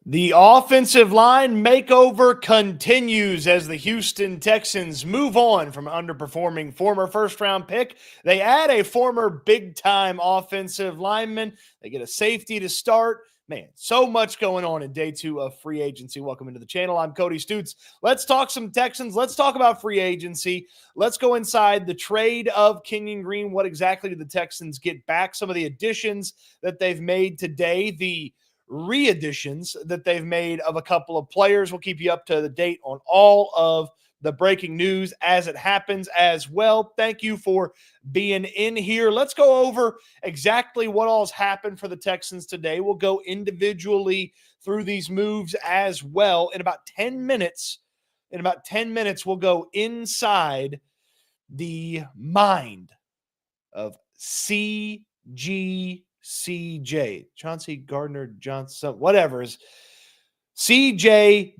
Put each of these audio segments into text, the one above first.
The offensive line makeover continues as the Houston Texans move on from an underperforming former first-round pick. They add a former big-time offensive lineman. They get a safety to start. Man, so much going on in day two of free agency. Welcome into the channel. I'm Cody Stoots. Let's talk some Texans. Let's talk about free agency. Let's go inside the trade of Kenyon Green. What exactly did the Texans get back? Some of the additions that they've made today. The re-additions that they've made of a couple of players. We'll keep you up to the date on all of the breaking news as it happens as well. Thank you for being in here. Let's go over exactly what all's happened for the Texans today. We'll go individually through these moves as well. In about 10 minutes, we'll go inside the mind of CJ, Chauncey Gardner Johnson, whatever is CJGJ.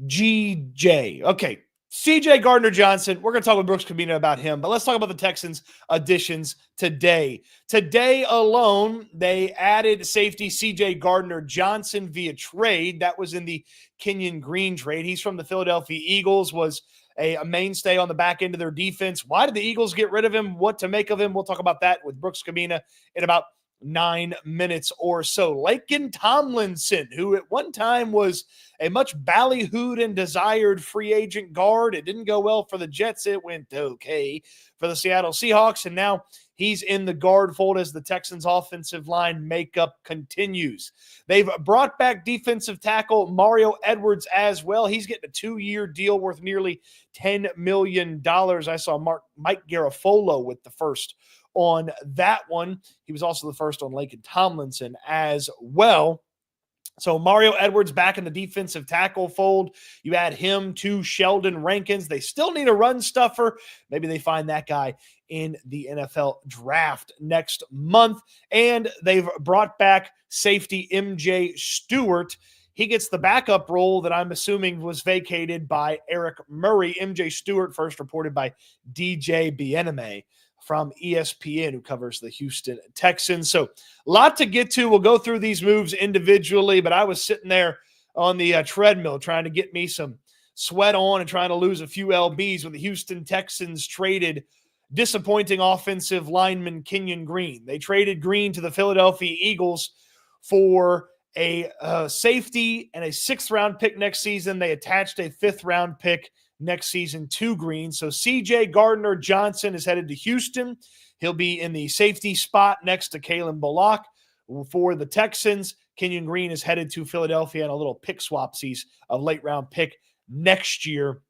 Okay, CJ Gardner Johnson. We're going to talk with Brooks Kabina about him, but let's talk about the Texans additions today. Today alone, they added safety CJ Gardner Johnson via trade. That was in the Kenyon Green trade. He's from the Philadelphia Eagles, was a mainstay on the back end of their defense. Why did the Eagles get rid of him? What to make of him? We'll talk about that with Brooks Kabina in about 9 minutes or so. Laken Tomlinson, who at one time was a much ballyhooed and desired free agent guard. It didn't go well for the Jets. It went okay for the Seattle Seahawks, and now he's in the guard fold as the Texans' offensive line makeup continues. They've brought back defensive tackle Mario Edwards as well. He's getting a 2-year deal worth nearly $10 million. I saw Mike Garafolo with the first on that one. He was also the first on Laken Tomlinson as well. So Mario Edwards back in the defensive tackle fold. You add him to Sheldon Rankins. They still need a run stuffer. Maybe they find that guy in the NFL draft next month. And they've brought back safety MJ Stewart. He gets the backup role that I'm assuming was vacated by Eric Murray. MJ Stewart, first reported by DJ Bieneme from ESPN, who covers the Houston Texans. So a lot to get to. We'll go through these moves individually, but I was sitting there on the treadmill trying to get me some sweat on and trying to lose a few lbs when the Houston Texans traded disappointing offensive lineman Kenyon Green. They traded Green to the Philadelphia Eagles for a safety and a 6th-round pick next season. They attached a 5th-round pick next season to Green. So CJ Gardner Johnson is headed to Houston. He'll be in the safety spot next to Kalen Bullock for the Texans. Kenyon Green is headed to Philadelphia and a little pick swapsies, a late-round pick next year.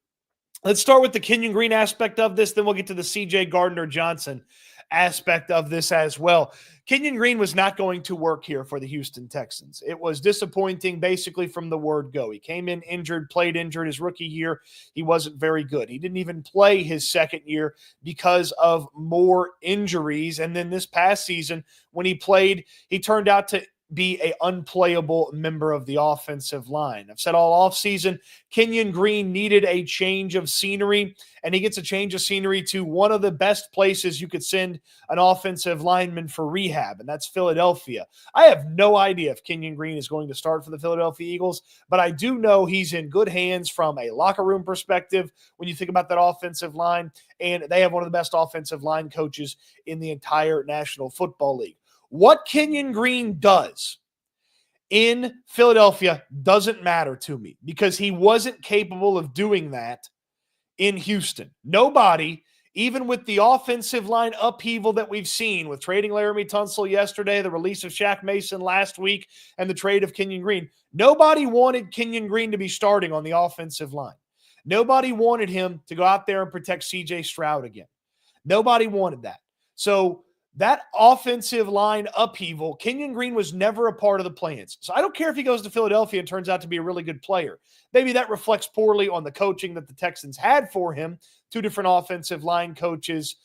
Let's start with the Kenyon Green aspect of this, then we'll get to the CJ Gardner Johnson aspect of this as well. Kenyon Green was not going to work here for the Houston Texans. It was disappointing basically from the word go. He came in injured, played injured his rookie year. He wasn't very good. He didn't even play his second year because of more injuries. And then this past season, when he played, he turned out to be an unplayable member of the offensive line. I've said all offseason, Kenyon Green needed a change of scenery, and he gets a change of scenery to one of the best places you could send an offensive lineman for rehab, and that's Philadelphia. I have no idea if Kenyon Green is going to start for the Philadelphia Eagles, but I do know he's in good hands from a locker room perspective when you think about that offensive line, and they have one of the best offensive line coaches in the entire National Football League. What Kenyon Green does in Philadelphia doesn't matter to me because he wasn't capable of doing that in Houston. Nobody, even with the offensive line upheaval that we've seen with trading Laremy Tunsil yesterday, the release of Shaq Mason last week, and the trade of Kenyon Green, nobody wanted Kenyon Green to be starting on the offensive line. Nobody wanted him to go out there and protect CJ Stroud again. Nobody wanted that. So that offensive line upheaval, Kenyon Green was never a part of the plans. So I don't care if he goes to Philadelphia and turns out to be a really good player. Maybe that reflects poorly on the coaching that the Texans had for him. 2 different offensive line coaches,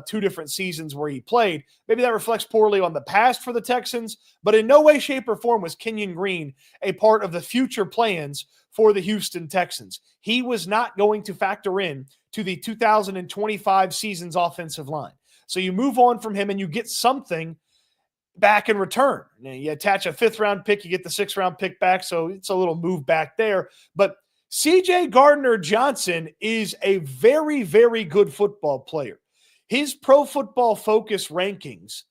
2 different seasons where he played. Maybe that reflects poorly on the past for the Texans, but in no way, shape, or form was Kenyon Green a part of the future plans for the Houston Texans. He was not going to factor in to the 2025 season's offensive line. So you move on from him and you get something back in return. You attach a 5th-round pick, you get the 6th-round pick back, so it's a little move back there. But CJ Gardner-Johnson is a very, very good football player. His Pro Football Focus rankings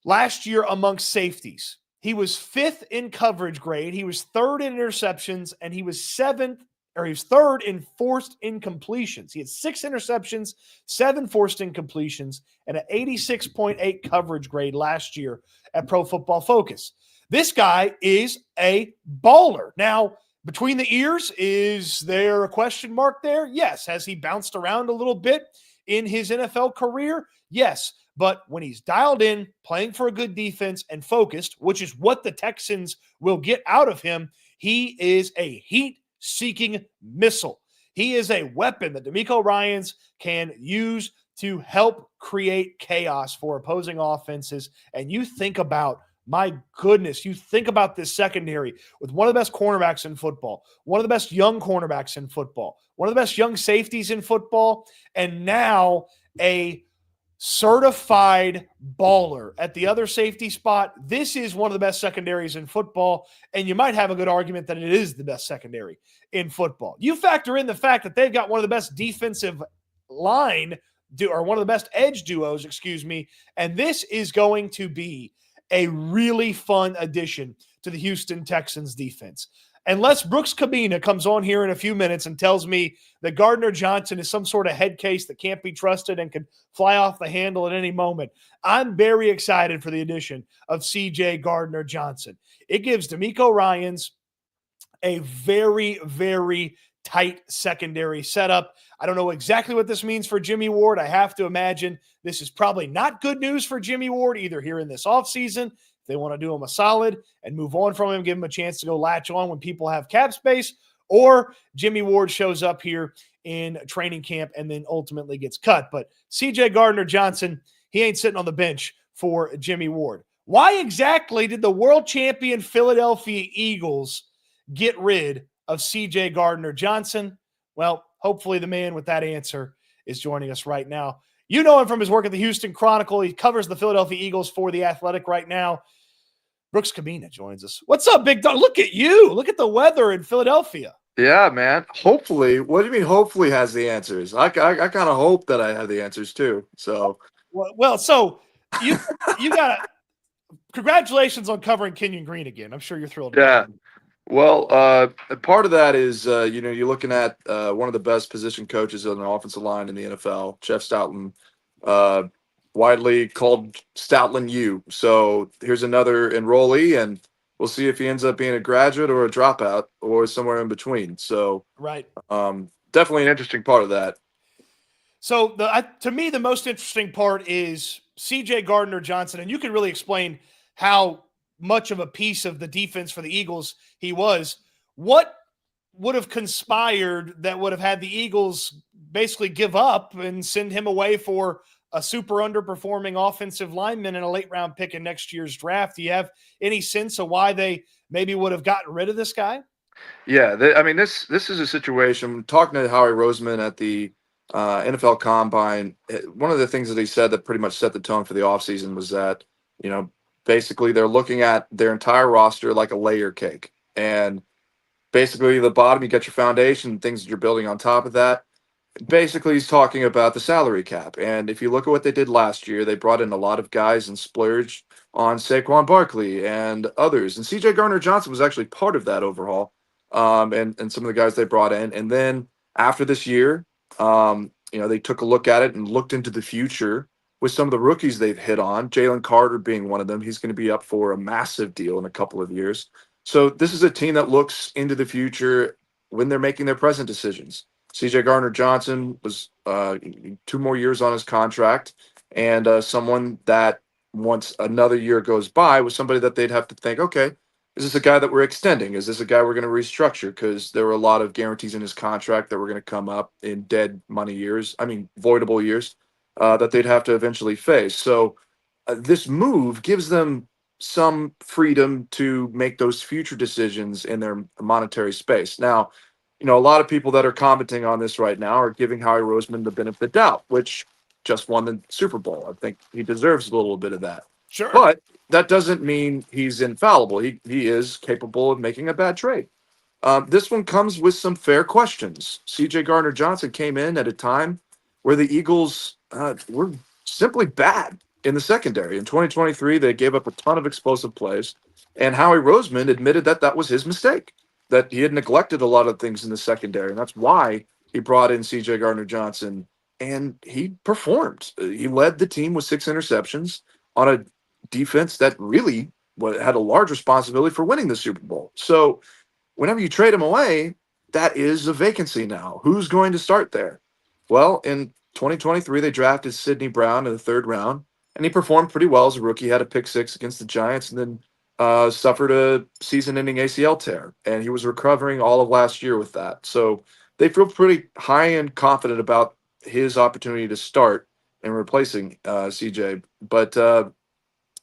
last year amongst safeties, he was 5th in coverage grade, he was 3rd in interceptions, and he was 3rd in forced incompletions. He had 6 interceptions, 7 forced incompletions, and an 86.8 coverage grade last year at Pro Football Focus. This guy is a baller. Now, between the ears, is there a question mark there? Yes. Has he bounced around a little bit in his NFL career? Yes. But when he's dialed in, playing for a good defense and focused, which is what the Texans will get out of him, he is a heat-seeking missile. He is a weapon that DeMeco Ryans can use to help create chaos for opposing offenses. And you think about, my goodness, you think about this secondary with one of the best cornerbacks in football, one of the best young cornerbacks in football, one of the best young safeties in football, and now a certified baller at the other safety spot. This is one of the best secondaries in football, and you might have a good argument that it is the best secondary in football. You factor in the fact that they've got one of the best defensive line or one of the best edge duos, and this is going to be a really fun addition to the Houston Texans defense. Unless Brooks Cabina comes on here in a few minutes and tells me that Gardner-Johnson is some sort of head case that can't be trusted and can fly off the handle at any moment, I'm very excited for the addition of CJ Gardner-Johnson. It gives DeMeco Ryans a very, very tight secondary setup. I don't know exactly what this means for Jimmy Ward. I have to imagine this is probably not good news for Jimmy Ward, either here in this offseason. They want to do him a solid and move on from him, give him a chance to go latch on when people have cap space, or Jimmy Ward shows up here in training camp and then ultimately gets cut. But CJ Gardner-Johnson, he ain't sitting on the bench for Jimmy Ward. Why exactly did the world champion Philadelphia Eagles get rid of CJ Gardner-Johnson? Well, hopefully the man with that answer is joining us right now. You know him from his work at the Houston Chronicle. He covers the Philadelphia Eagles for The Athletic right now. Brooks Cabina joins us. What's up, big dog? Look at you. Look at the weather in Philadelphia. Yeah, man. Hopefully. What do you mean hopefully has the answers? I kind of hope that I have the answers too. So so you got congratulations on covering Kenyon Green again. I'm sure you're thrilled. Yeah. Well, part of that is, you're looking at one of the best position coaches on the offensive line in the NFL, Jeff Stoutland, widely called Stoutland U. So here's another enrollee, and we'll see if he ends up being a graduate or a dropout or somewhere in between. So right, definitely an interesting part of that. So to me, the most interesting part is CJ Gardner-Johnson, and you can really explain how much of a piece of the defense for the Eagles he was. What would have conspired that would have had the Eagles basically give up and send him away for a super underperforming offensive lineman and a late round pick in next year's draft? Do you have any sense of why they maybe would have gotten rid of this guy? Yeah, this is a situation. Talking to Howie Roseman at the NFL Combine, one of the things that he said that pretty much set the tone for the offseason was that, basically they're looking at their entire roster like a layer cake. And basically the bottom, you get your foundation, things that you're building on top of that. Basically, he's talking about the salary cap. And if you look at what they did last year, they brought in a lot of guys and splurged on Saquon Barkley and others. And CJ Gardner-Johnson was actually part of that overhaul, and some of the guys they brought in. And then after this year, they took a look at it and looked into the future with some of the rookies they've hit on, Jalen Carter being one of them. He's going to be up for a massive deal in a couple of years. So this is a team that looks into the future when they're making their present decisions. CJ Gardner-Johnson was 2 more years on his contract, and someone that once another year goes by was somebody that they'd have to think, okay, is this a guy that we're extending? Is this a guy we're going to restructure? Because there were a lot of guarantees in his contract that were going to come up in dead money years, voidable years, that they'd have to eventually face. So this move gives them some freedom to make those future decisions in their monetary space. Now, a lot of people that are commenting on this right now are giving Howie Roseman the benefit of the doubt, which just won the Super Bowl. I think he deserves a little bit of that. Sure. But that doesn't mean he's infallible. He is capable of making a bad trade. This one comes with some fair questions. C.J. Gardner-Johnson came in at a time where the Eagles were simply bad in the secondary. In 2023, they gave up a ton of explosive plays, and Howie Roseman admitted that that was his mistake, that he had neglected a lot of things in the secondary, and that's why he brought in C.J. Gardner-Johnson, and he performed. He led the team with 6 interceptions on a defense that really had a large responsibility for winning the Super Bowl. So whenever you trade him away, that is a vacancy now. Who's going to start there? Well, in 2023, they drafted Sidney Brown in the 3rd round, and he performed pretty well as a rookie. He had a pick 6 against the Giants, and then suffered a season-ending ACL tear, and he was recovering all of last year with that. So they feel pretty high and confident about his opportunity to start and replacing CJ, but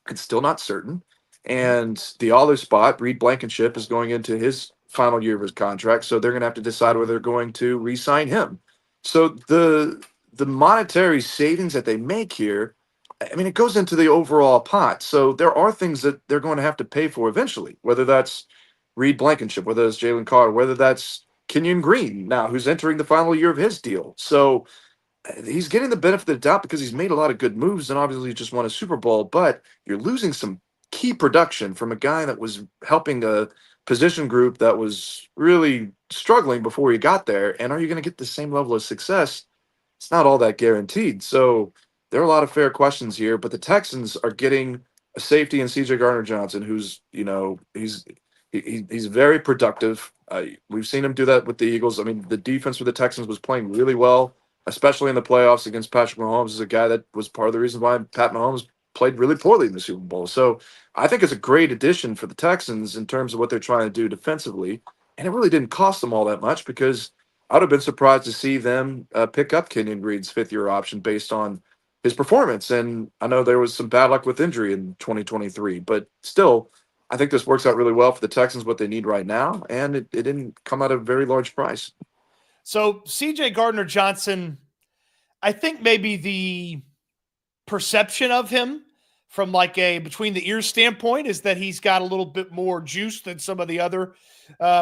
it's still not certain. And the other spot, Reed Blankenship, is going into his final year of his contract, so they're going to have to decide whether they're going to re-sign him. So the monetary savings that they make here, I mean, it goes into the overall pot. So there are things that they're going to have to pay for eventually, whether that's Reed Blankenship, whether that's Jalen Carter, whether that's Kenyon Green now, who's entering the final year of his deal. So he's getting the benefit of the doubt because he's made a lot of good moves and obviously just won a Super Bowl, but you're losing some key production from a guy that was helping a position group that was really struggling before he got there. And are you going to get the same level of success? It's not all that guaranteed. So there are a lot of fair questions here, but the Texans are getting a safety in CJ Gardner-Johnson, who's, he's very productive. We've seen him do that with the Eagles. I mean, the defense for the Texans was playing really well, especially in the playoffs against Patrick Mahomes. Is a guy that was part of the reason why Pat Mahomes played really poorly in the Super Bowl. So I think it's a great addition for the Texans in terms of what they're trying to do defensively. And it really didn't cost them all that much because I would have been surprised to see them pick up Kenyon Green's 5th-year option based on his performance. And I know there was some bad luck with injury in 2023, but still, I think this works out really well for the Texans, what they need right now, and it didn't come at a very large price. So CJ Gardner-Johnson, I think maybe the perception of him from like a between the ears standpoint is that he's got a little bit more juice than some of the other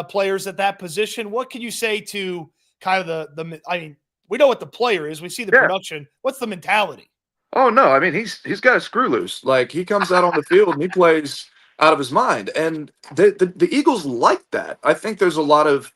players at that position. What can you say to kind of the I mean, we know what the player is. We see the production. What's the mentality? Oh no, I mean he's got a screw loose. Like he comes out on the field and he plays out of his mind. And the Eagles like that. I think there's a lot of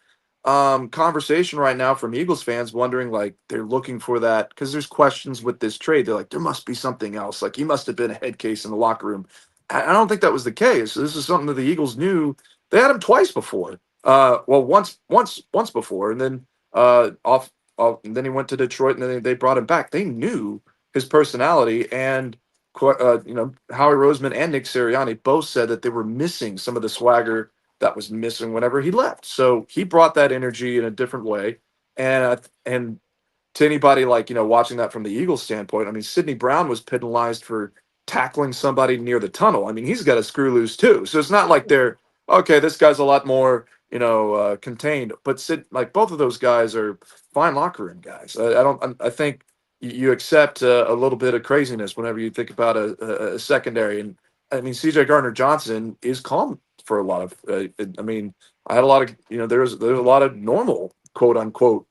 conversation right now from Eagles fans wondering, like, they're looking for that because there's questions with this trade. They're like, there must be something else. Like he must have been a head case in the locker room. I don't think that was the case. This is something that the Eagles knew. They had him twice before. Well, once before, and then and then he went to Detroit, and then they brought him back. They knew his personality, and Howie Roseman and Nick Sirianni both said that they were missing some of the swagger that was missing whenever he left. So he brought that energy in a different way. And to anybody watching that from the Eagles standpoint, I mean, Sidney Brown was penalized for tackling somebody near the tunnel. I mean, he's got a screw loose too. So it's not like they're okay. This guy's a lot more contained. But both of those guys are fine locker room guys. I think you accept a little bit of craziness whenever you think about a secondary. And I mean, CJ Gardner-Johnson is calm for a lot of. I mean, I had a lot of there's a lot of normal quote unquote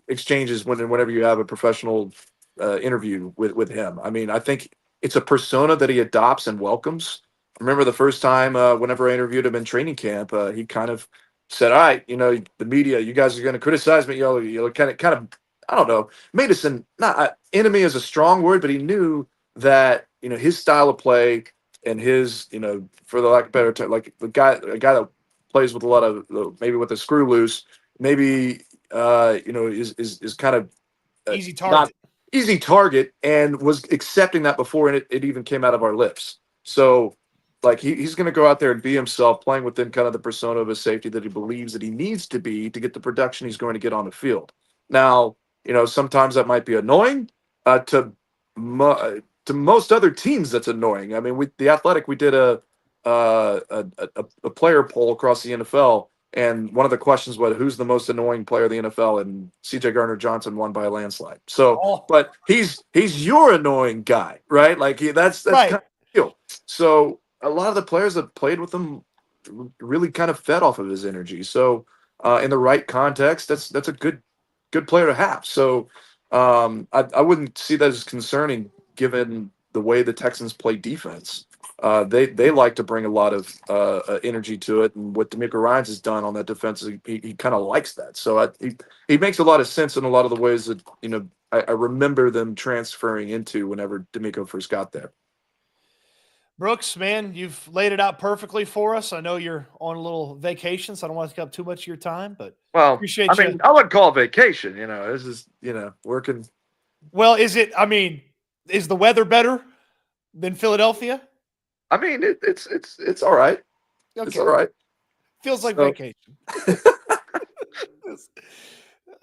exchanges whenever you have a professional interview with him. I mean, I think it's a persona that he adopts and welcomes. I remember the first time whenever I interviewed him in training camp, he kind of said, "All right, the media, you guys are going to criticize me. Kind of, I don't know, made us not enemy is a strong word, but he knew that his style of play and his for the lack of better term, like a guy that plays with a lot of maybe with a screw loose, maybe is kind of easy target, easy target, and was accepting that before and it even came out of our lips. So like he's going to go out there and be himself, playing within kind of the persona of a safety that he believes that he needs to be to get the production he's going to get on the field. Now, sometimes that might be annoying to most other teams. That's annoying. I mean, The Athletic, we did a player poll across the NFL, And one of the questions was, who's the most annoying player in the NFL? And C.J. Gardner-Johnson won by a landslide. So, Oh, but he's your annoying guy, right? Like that's right. kind of the deal. So a lot of the players that played with him really kind of fed off of his energy. So in the right context, that's a good player to have. So I wouldn't see that as concerning given the way the Texans play defense. They like to bring a lot of energy to it, and what D'Amico Ryans has done on that defense, he kind of likes that. So he makes a lot of sense in a lot of the ways that I remember them transferring into whenever D'Amico first got there. Brooks, man, you've laid it out perfectly for us. I know you're on a little vacation, so I don't want to take up too much of your time, but Well, I appreciate you. mean, I wouldn't call it vacation. This is working. Well, is the weather better than Philadelphia? I mean, it's all right. Okay. It's all right. Feels like So- vacation.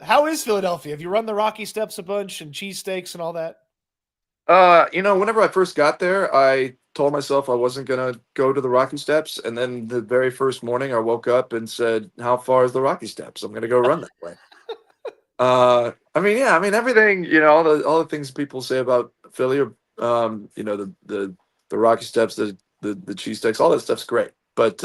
How is Philadelphia? Have you run the Rocky Steps a bunch and cheesesteaks and all that? Whenever I first got there, I told myself I wasn't gonna go to the Rocky Steps, and then the very first morning I woke up and said, "How far is the Rocky Steps? I'm gonna go run that way." Everything, all the things people say about Philly, the Rocky Steps, the cheesesteaks, all that stuff's great. But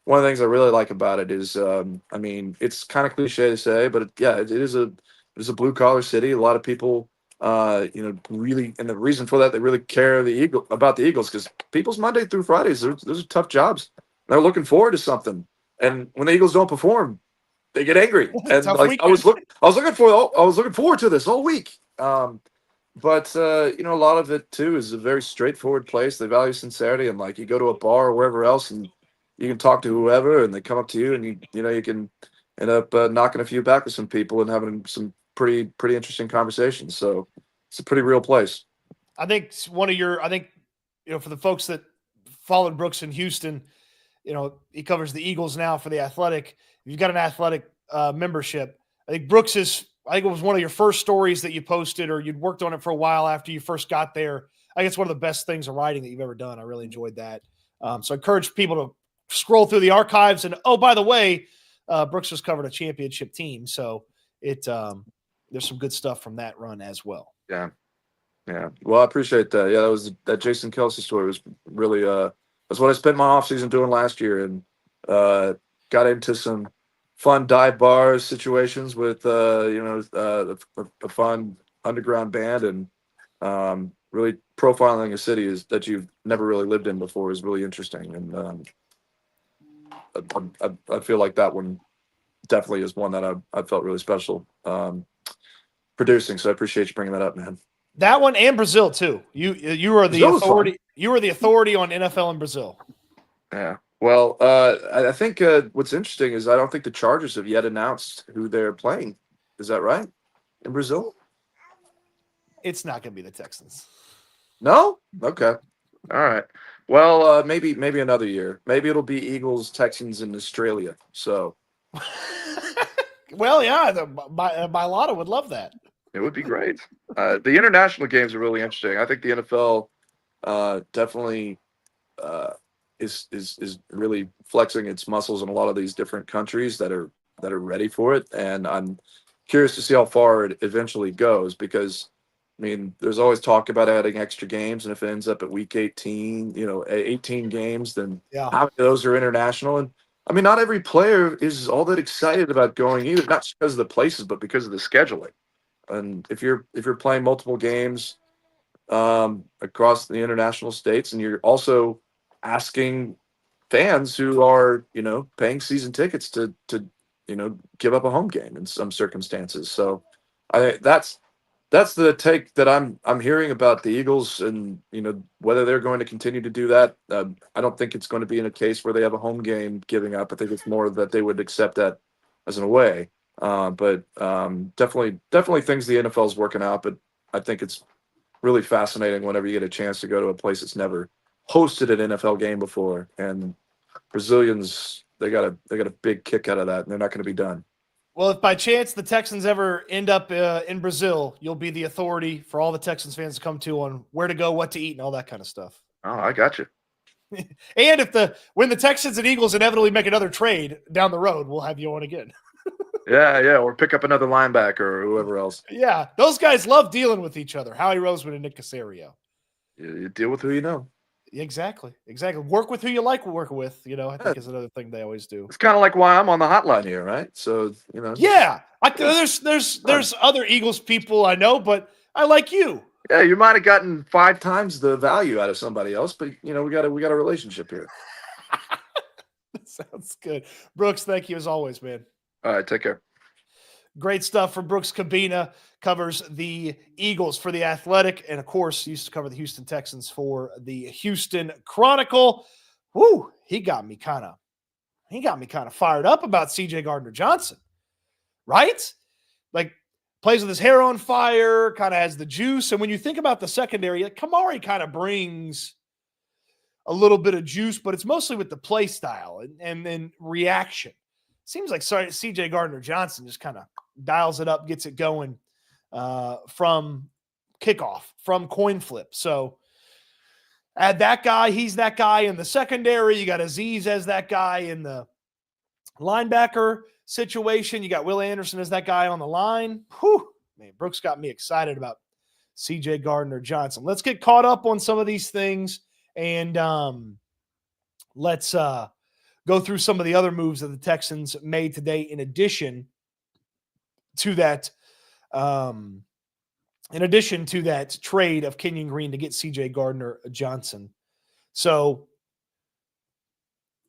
one of the things I really like about it is, it's kind of cliche to say, but it is a blue collar city. A lot of people, really, and the reason for that, they really care about the Eagles because people's Monday through Fridays, those are tough jobs. They're looking forward to something, and when the Eagles don't perform, they get angry. And Tough like I was looking forward to this all week. But a lot of it too is a very straightforward place. They value sincerity, and like you go to a bar or wherever else, and you can talk to whoever, and they come up to you, and you can end up knocking a few back with some people and having some pretty interesting conversations. So it's a pretty real place. I think for the folks that followed Brooks in Houston, he covers the Eagles now for the Athletic. If you've got an Athletic membership, I think it was one of your first stories that you posted, or you'd worked on it for a while after you first got there. I think it's one of the best things of writing that you've ever done. I really enjoyed that. So I encourage people to scroll through the archives. And by the way, Brooks has covered a championship team, so there's some good stuff from that run as well. Yeah. Well, I appreciate that. Yeah, that Jason Kelsey story was really that's what I spent my offseason doing last year, and got into some fun dive bar situations with a fun underground band, and really profiling a city that you've never really lived in before is really interesting. And I feel like that one definitely is one that I felt really special producing. So I appreciate you bringing that up, man. That one and Brazil too. You are the authority. You are the authority on NFL in Brazil. Yeah. Well, I think what's interesting is I don't think the Chargers have yet announced who they're playing. Is that right? In Brazil? It's not going to be the Texans. No? Okay. All right. Well, maybe another year. Maybe it'll be Eagles, Texans, in Australia. So. Well, yeah, my Lotta would love that. It would be great. The international games are really interesting. I think the NFL definitely is really flexing its muscles in a lot of these different countries that are ready for it, and I'm curious to see how far it eventually goes because, there's always talk about adding extra games, and if it ends up at week 18, 18 games, then how many of those are international? And not every player is all that excited about going either, not just because of the places, but because of the scheduling. And if you're playing multiple games across the international states, and you're also asking fans who are paying season tickets to give up a home game in some circumstances, so that's the take that I'm hearing about the Eagles, and whether they're going to continue to do that. I don't think it's going to be in a case where they have a home game giving up. I think it's more that they would accept that as an away. But definitely things the NFL is working out. But I think it's really fascinating whenever you get a chance to go to a place that's never hosted an NFL game before. And Brazilians, they got a big kick out of that, and they're not going to be done. Well, if by chance the Texans ever end up in Brazil, you'll be the authority for all the Texans fans to come to on where to go, what to eat, and all that kind of stuff. Oh, I got you. And when the Texans and Eagles inevitably make another trade down the road, we'll have you on again. Yeah, or pick up another linebacker or whoever else. Yeah, those guys love dealing with each other. Howie Roseman and Nick Caserio. You deal with who you know. Exactly. Work with who you like working with, I think is another thing they always do. It's kind of like why I'm on the hotline here, right? So, Yeah. There's other Eagles people I know, but I like you. Yeah, you might have gotten 5 times the value out of somebody else, but we got a relationship here. That sounds good. Brooks, thank you as always, man. All right, take care. Great stuff from Brooks Cabina. Covers the Eagles for The Athletic, and of course, used to cover the Houston Texans for the Houston Chronicle. Woo, he got me kind of fired up about CJ Gardner-Johnson, right? Like, plays with his hair on fire, kind of has the juice. And when you think about the secondary, Kamari kind of brings a little bit of juice, but it's mostly with the play style and then reaction. Seems like CJ Gardner-Johnson just kind of dials it up, gets it going from kickoff, from coin flip. So add that guy. He's that guy in the secondary. You got Azeez as that guy in the linebacker situation. You got Will Anderson as that guy on the line. Whew, man, Brooks got me excited about CJ Gardner-Johnson. Let's get caught up on some of these things, and let's go through some of the other moves that the Texans made today in addition to that trade of Kenyon Green to get CJ Gardner-Johnson. So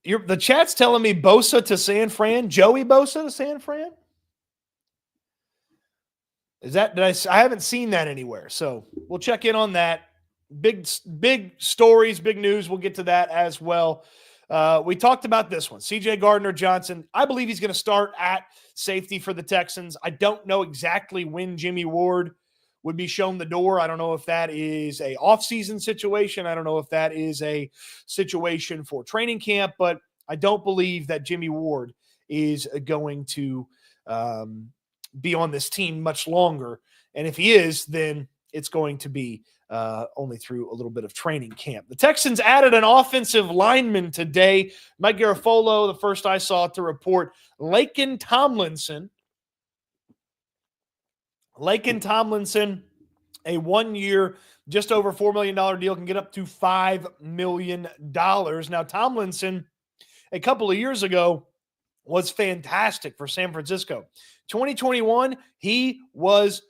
the chat's telling me Bosa to San Fran, Joey Bosa to San Fran. I haven't seen that anywhere. So we'll check in on that. Big stories, big news. We'll get to that as well. We talked about this one. CJ Gardner-Johnson, I believe he's going to start at safety for the Texans. I don't know exactly when Jimmy Ward would be shown the door. I don't know if that is a offseason situation. I don't know if that is a situation for training camp, but I don't believe that Jimmy Ward is going to be on this team much longer. And if he is, then it's going to be only through a little bit of training camp. The Texans added an offensive lineman today. Mike Garafolo, the first I saw to report. Laken Tomlinson, a 1-year, just over $4 million deal, can get up to $5 million. Now, Tomlinson, a couple of years ago, was fantastic for San Francisco. 2021, he was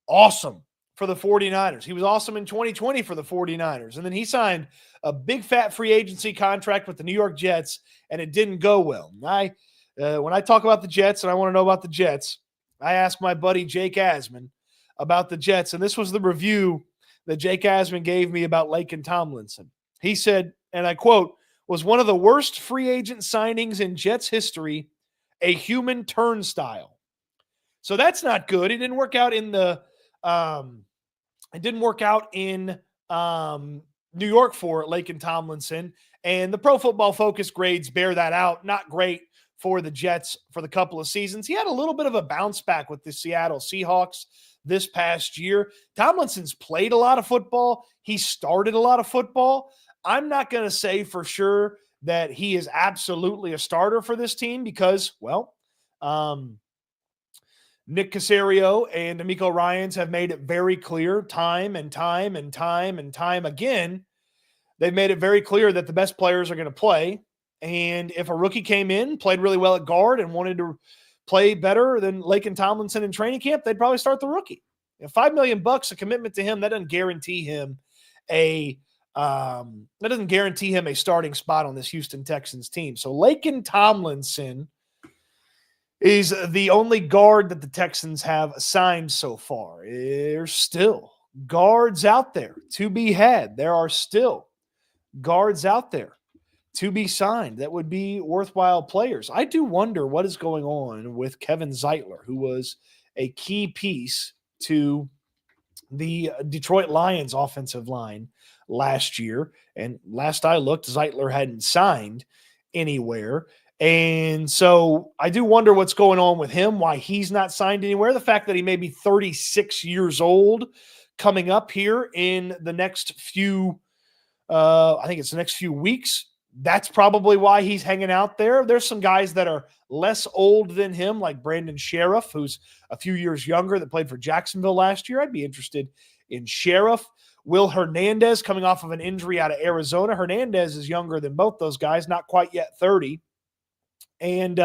awesome for the 49ers. He was awesome in 2020 for the 49ers. And then he signed a big fat free agency contract with the New York Jets, and it didn't go well. When I talk about the Jets and I want to know about the Jets, I asked my buddy Jake Asman about the Jets, and this was the review that Jake Asman gave me about Laken Tomlinson. He said, and I quote, "was one of the worst free agent signings in Jets history, a human turnstile." So that's not good. It didn't work out in New York for Laken Tomlinson, and the Pro Football Focus grades bear that out. Not great for the Jets for the couple of seasons. He had a little bit of a bounce back with the Seattle Seahawks this past year. Tomlinson's played a lot of football. He started a lot of football. I'm not going to say for sure that he is absolutely a starter for this team because, Nick Caserio and D'Amico Ryans have made it very clear time and time again. They've made it very clear that the best players are going to play. And if a rookie came in, played really well at guard, and wanted to play better than Laken Tomlinson in training camp, they'd probably start the rookie. $5 million, a commitment to him, that doesn't guarantee him a starting spot on this Houston Texans team. So Laken Tomlinson is the only guard that the Texans have signed so far. There's still guards out there to be had. There are still guards out there to be signed that would be worthwhile players. I do wonder what is going on with Kevin Zeitler, who was a key piece to the Detroit Lions offensive line last year. And last I looked, Zeitler hadn't signed anywhere. And so I do wonder what's going on with him, why he's not signed anywhere. The fact that he may be 36 years old coming up here in the next few I think it's the next few weeks. That's probably why he's hanging out there. There's some guys that are less old than him, like Brandon Sheriff, who's a few years younger, that played for Jacksonville last year. I'd be interested in Sheriff. Will Hernandez, coming off of an injury out of Arizona. Hernandez is younger than both those guys, not quite yet 30. And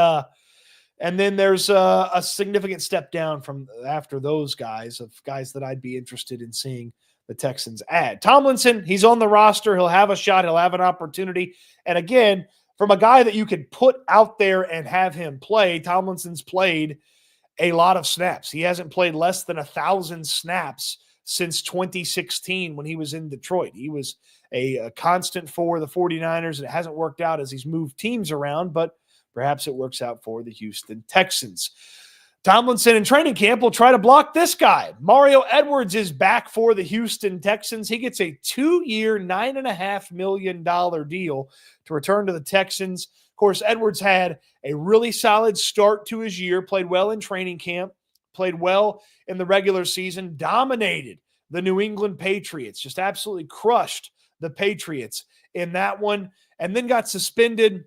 then there's a significant step down from after those guys, of guys that I'd be interested in seeing the Texans add. Tomlinson, he's on the roster. He'll have a shot. He'll have an opportunity. And again, from a guy that you could put out there and have him play, Tomlinson's played a lot of snaps. He hasn't played less than 1,000 snaps since 2016 when he was in Detroit. He was a constant for the 49ers, and it hasn't worked out as he's moved teams around, but perhaps it works out for the Houston Texans. Tomlinson in training camp will try to block this guy. Mario Edwards is back for the Houston Texans. He gets a 2-year, $9.5 million deal to return to the Texans. Of course, Edwards had a really solid start to his year, played well in training camp, played well in the regular season, dominated the New England Patriots, just absolutely crushed the Patriots in that one, and then got suspended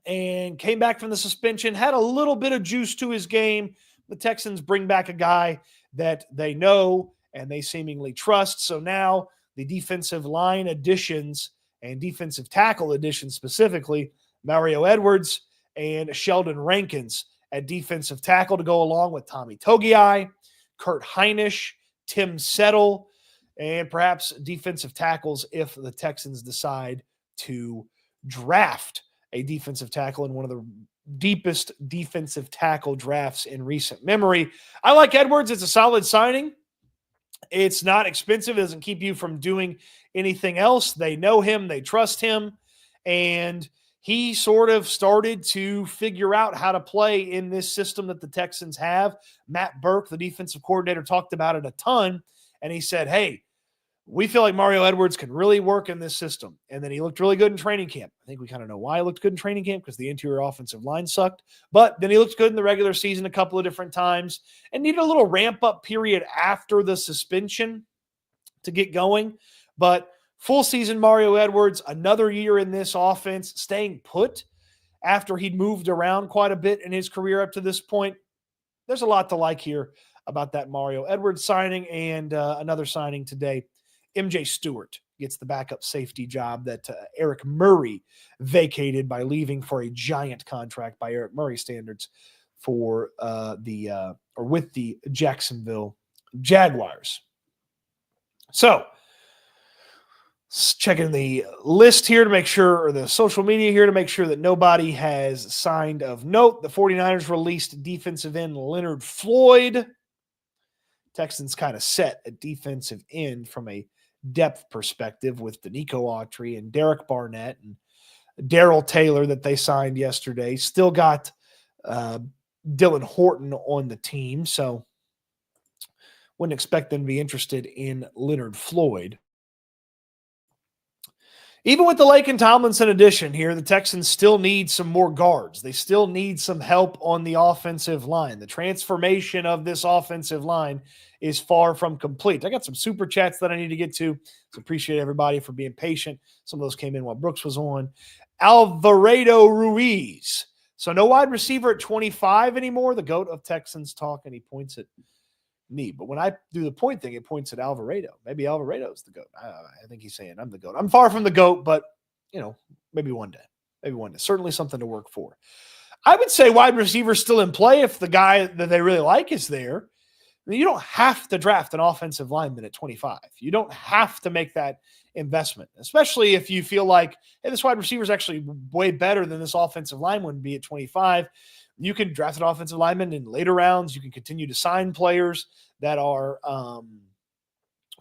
and came back from the suspension, had a little bit of juice to his game. The Texans bring back a guy that they know and they seemingly trust. So now the defensive line additions and defensive tackle additions, specifically Mario Edwards and Sheldon Rankins at defensive tackle to go along with Tommy Togiai, Kurt Heinisch, Tim Settle, and perhaps defensive tackles if the Texans decide to draft a defensive tackle in one of the deepest defensive tackle drafts in recent memory. I like Edwards. It's a solid signing. It's not expensive. It doesn't keep you from doing anything else. They know him. They trust him. And he sort of started to figure out how to play in this system that the Texans have. Matt Burke, the defensive coordinator, talked about it a ton. And he said, hey, we feel like Mario Edwards can really work in this system. And then he looked really good in training camp. I think we kind of know why he looked good in training camp, because the interior offensive line sucked. But then he looked good in the regular season a couple of different times and needed a little ramp-up period after the suspension to get going. But full season Mario Edwards, another year in this offense, staying put after he'd moved around quite a bit in his career up to this point. There's a lot to like here about that Mario Edwards signing, and another signing today. MJ Stewart gets the backup safety job that Eric Murray vacated by leaving for a giant contract by Eric Murray standards for with the Jacksonville Jaguars. So checking the list here to make sure, or the social media here to make sure that nobody has signed of note. The 49ers released defensive end Leonard Floyd. Texans kind of set at defensive end from a depth perspective with Danico Autry and Derek Barnett and Darrell Taylor that they signed yesterday. Still got Dylan Horton on the team, so wouldn't expect them to be interested in Leonard Floyd. Even with the Laken Tomlinson addition here, the Texans still need some more guards. They still need some help on the offensive line. The transformation of this offensive line is far from complete. I got some super chats that I need to get to, so appreciate everybody for being patient. Some of those came in while Brooks was on. Alvarado Ruiz. So no wide receiver at 25 anymore. The GOAT of Texans talk, and he points at me. But when I do the point thing, it points at Alvarado. Maybe Alvarado's the GOAT. I think he's saying I'm the GOAT. I'm far from the GOAT, but, maybe one day. Maybe one day. Certainly something to work for. I would say wide receiver still in play if the guy that they really like is there. I mean, you don't have to draft an offensive lineman at 25. You don't have to make that investment, especially if you feel like, hey, this wide receiver is actually way better than this offensive lineman would be at 25. You can draft an offensive lineman in later rounds. You can continue to sign players that are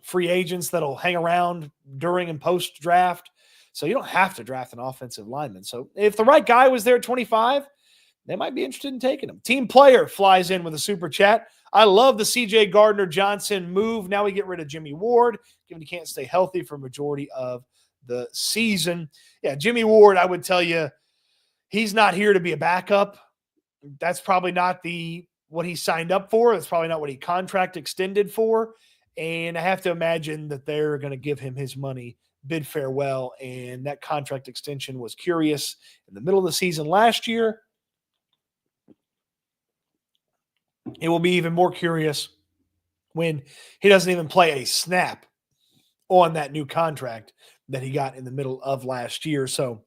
free agents that'll hang around during and post-draft. So you don't have to draft an offensive lineman. So if the right guy was there at 25, they might be interested in taking him. Team Player flies in with a super chat. I love the C.J. Gardner-Johnson move. Now we get rid of Jimmy Ward, given he can't stay healthy for a majority of the season. Yeah, Jimmy Ward, I would tell you, he's not here to be a backup. That's probably not what he signed up for. That's probably not what he contract extended for. And I have to imagine that they're going to give him his money bid farewell, and that contract extension was curious in the middle of the season last year. It will be even more curious when he doesn't even play a snap on that new contract that he got in the middle of last year. So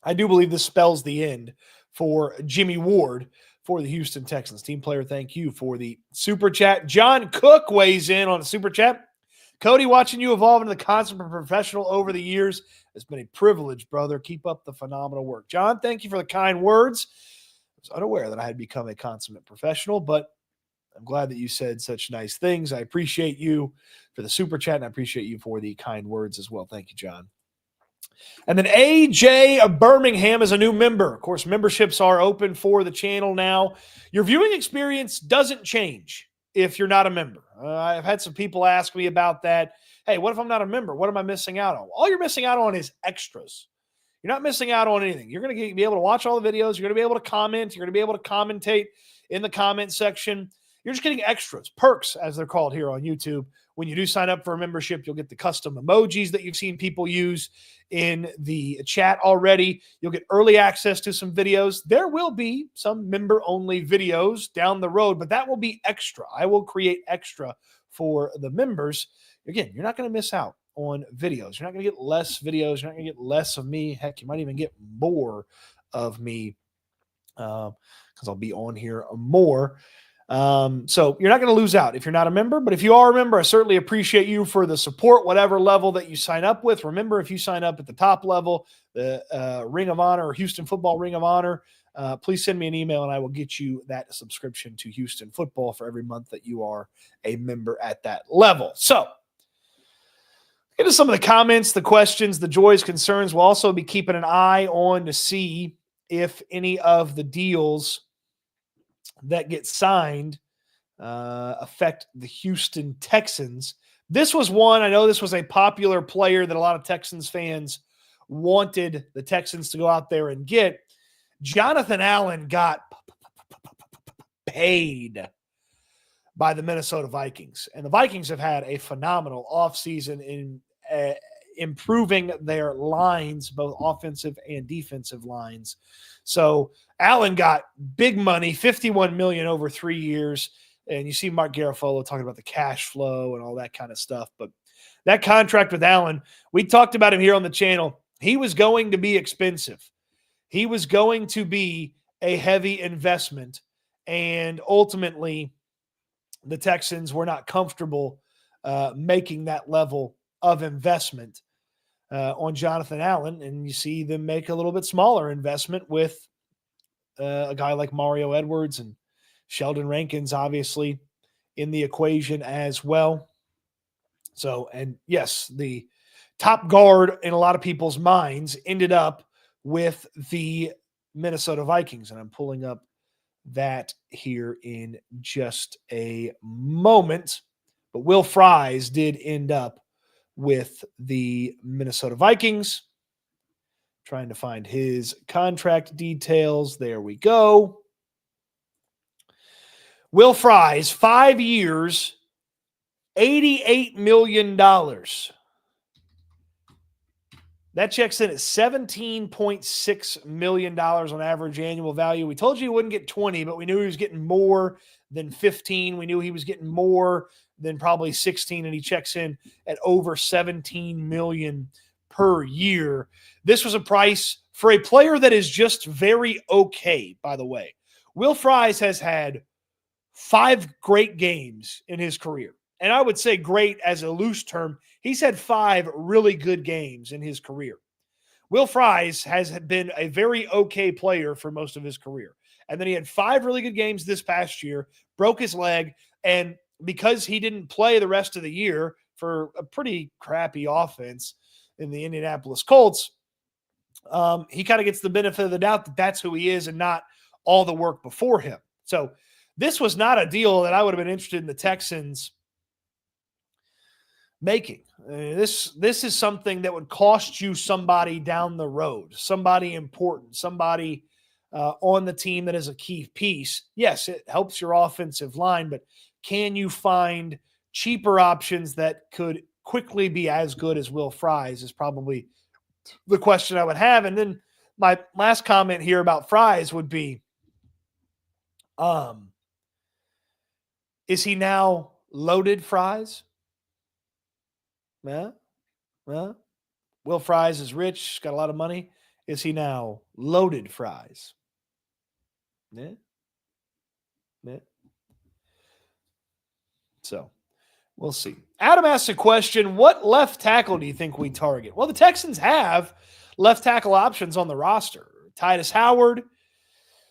I do believe this spells the end for Jimmy Ward for the Houston Texans. Team player, thank you for the super chat. John Cook weighs in on the super chat. Cody, watching you evolve into the consummate professional over the years has been a privilege, brother. Keep up the phenomenal work. John, thank you for the kind words. I was unaware that I had become a consummate professional, but I'm glad that you said such nice things. I appreciate you for the super chat, and I appreciate you for the kind words as well. Thank you, John. And then AJ Birmingham is a new member. Of course, memberships are open for the channel now. Your viewing experience doesn't change if you're not a member. I've had some people ask me about that. Hey, what if I'm not a member? What am I missing out on? All you're missing out on is extras. You're not missing out on anything. You're going to be able to watch all the videos. You're going to be able to comment. You're going to be able to commentate in the comment section. You're just getting extras, perks, as they're called here on YouTube. When you do sign up for a membership, you'll get the custom emojis that you've seen people use in the chat already. You'll get early access to some videos. There will be some member-only videos down the road, but that will be extra. I will create extra for the members. Again, you're not going to miss out on videos. You're not going to get less videos. You're not going to get less of me. Heck, you might even get more of me because I'll be on here more. So you're not going to lose out if you're not a member, but if you are a member, I certainly appreciate you for the support, whatever level that you sign up with. Remember, if you sign up at the top level, the Ring of Honor or Houston Football Ring of Honor, please send me an email and I will get you that subscription to Houston Football for every month that you are a member at that level. So get to some of the comments, the questions, the joys, concerns. We'll also be keeping an eye on to see if any of the deals that get signed affect the Houston Texans. This was one, I know this was a popular player that a lot of Texans fans wanted the Texans to go out there and get. Jonathan Allen got paid by the Minnesota Vikings. And the Vikings have had a phenomenal offseason in improving their lines, both offensive and defensive lines. So Allen got big money, $51 million over 3 years. And you see Mark Garafolo talking about the cash flow and all that kind of stuff. But that contract with Allen, we talked about him here on the channel. He was going to be expensive. He was going to be a heavy investment. And ultimately, the Texans were not comfortable making that level of investment on Jonathan Allen, and you see them make a little bit smaller investment with a guy like Mario Edwards and Sheldon Rankins, obviously, in the equation as well. So, and yes, the top guard in a lot of people's minds ended up with the Minnesota Vikings, and I'm pulling up that here in just a moment. But Will Fries did end up with the Minnesota Vikings. Trying to find his contract details. There we go. Will Fries, 5 years, $88 million. That checks in at $17.6 million on average annual value. We told you he wouldn't get 20, but we knew he was getting more than 15. We knew he was getting more than probably 16, and he checks in at over $17 million per year. This was a price for a player that is just very okay, by the way. Will Fries has had 5 great games in his career. And I would say great as a loose term. He's had 5 really good games in his career. Will Fries has been a very okay player for most of his career. And then he had 5 really good games this past year, broke his leg, and because he didn't play the rest of the year for a pretty crappy offense in the Indianapolis Colts, he kind of gets the benefit of the doubt that that's who he is and not all the work before him. So this was not a deal that I would have been interested in the Texans making. This is something that would cost you somebody down the road, somebody important, somebody on the team that is a key piece. Yes, it helps your offensive line, but can you find cheaper options that could quickly be as good as Will Fries is probably the question I would have. And then my last comment here about Fries would be, is he now loaded Fries? Yeah. Well, Will Fries is rich, got a lot of money. Is he now loaded Fries? Yeah. Yeah. So we'll see. Adam asked a question, what left tackle do you think we target? Well, the Texans have left tackle options on the roster. Titus Howard.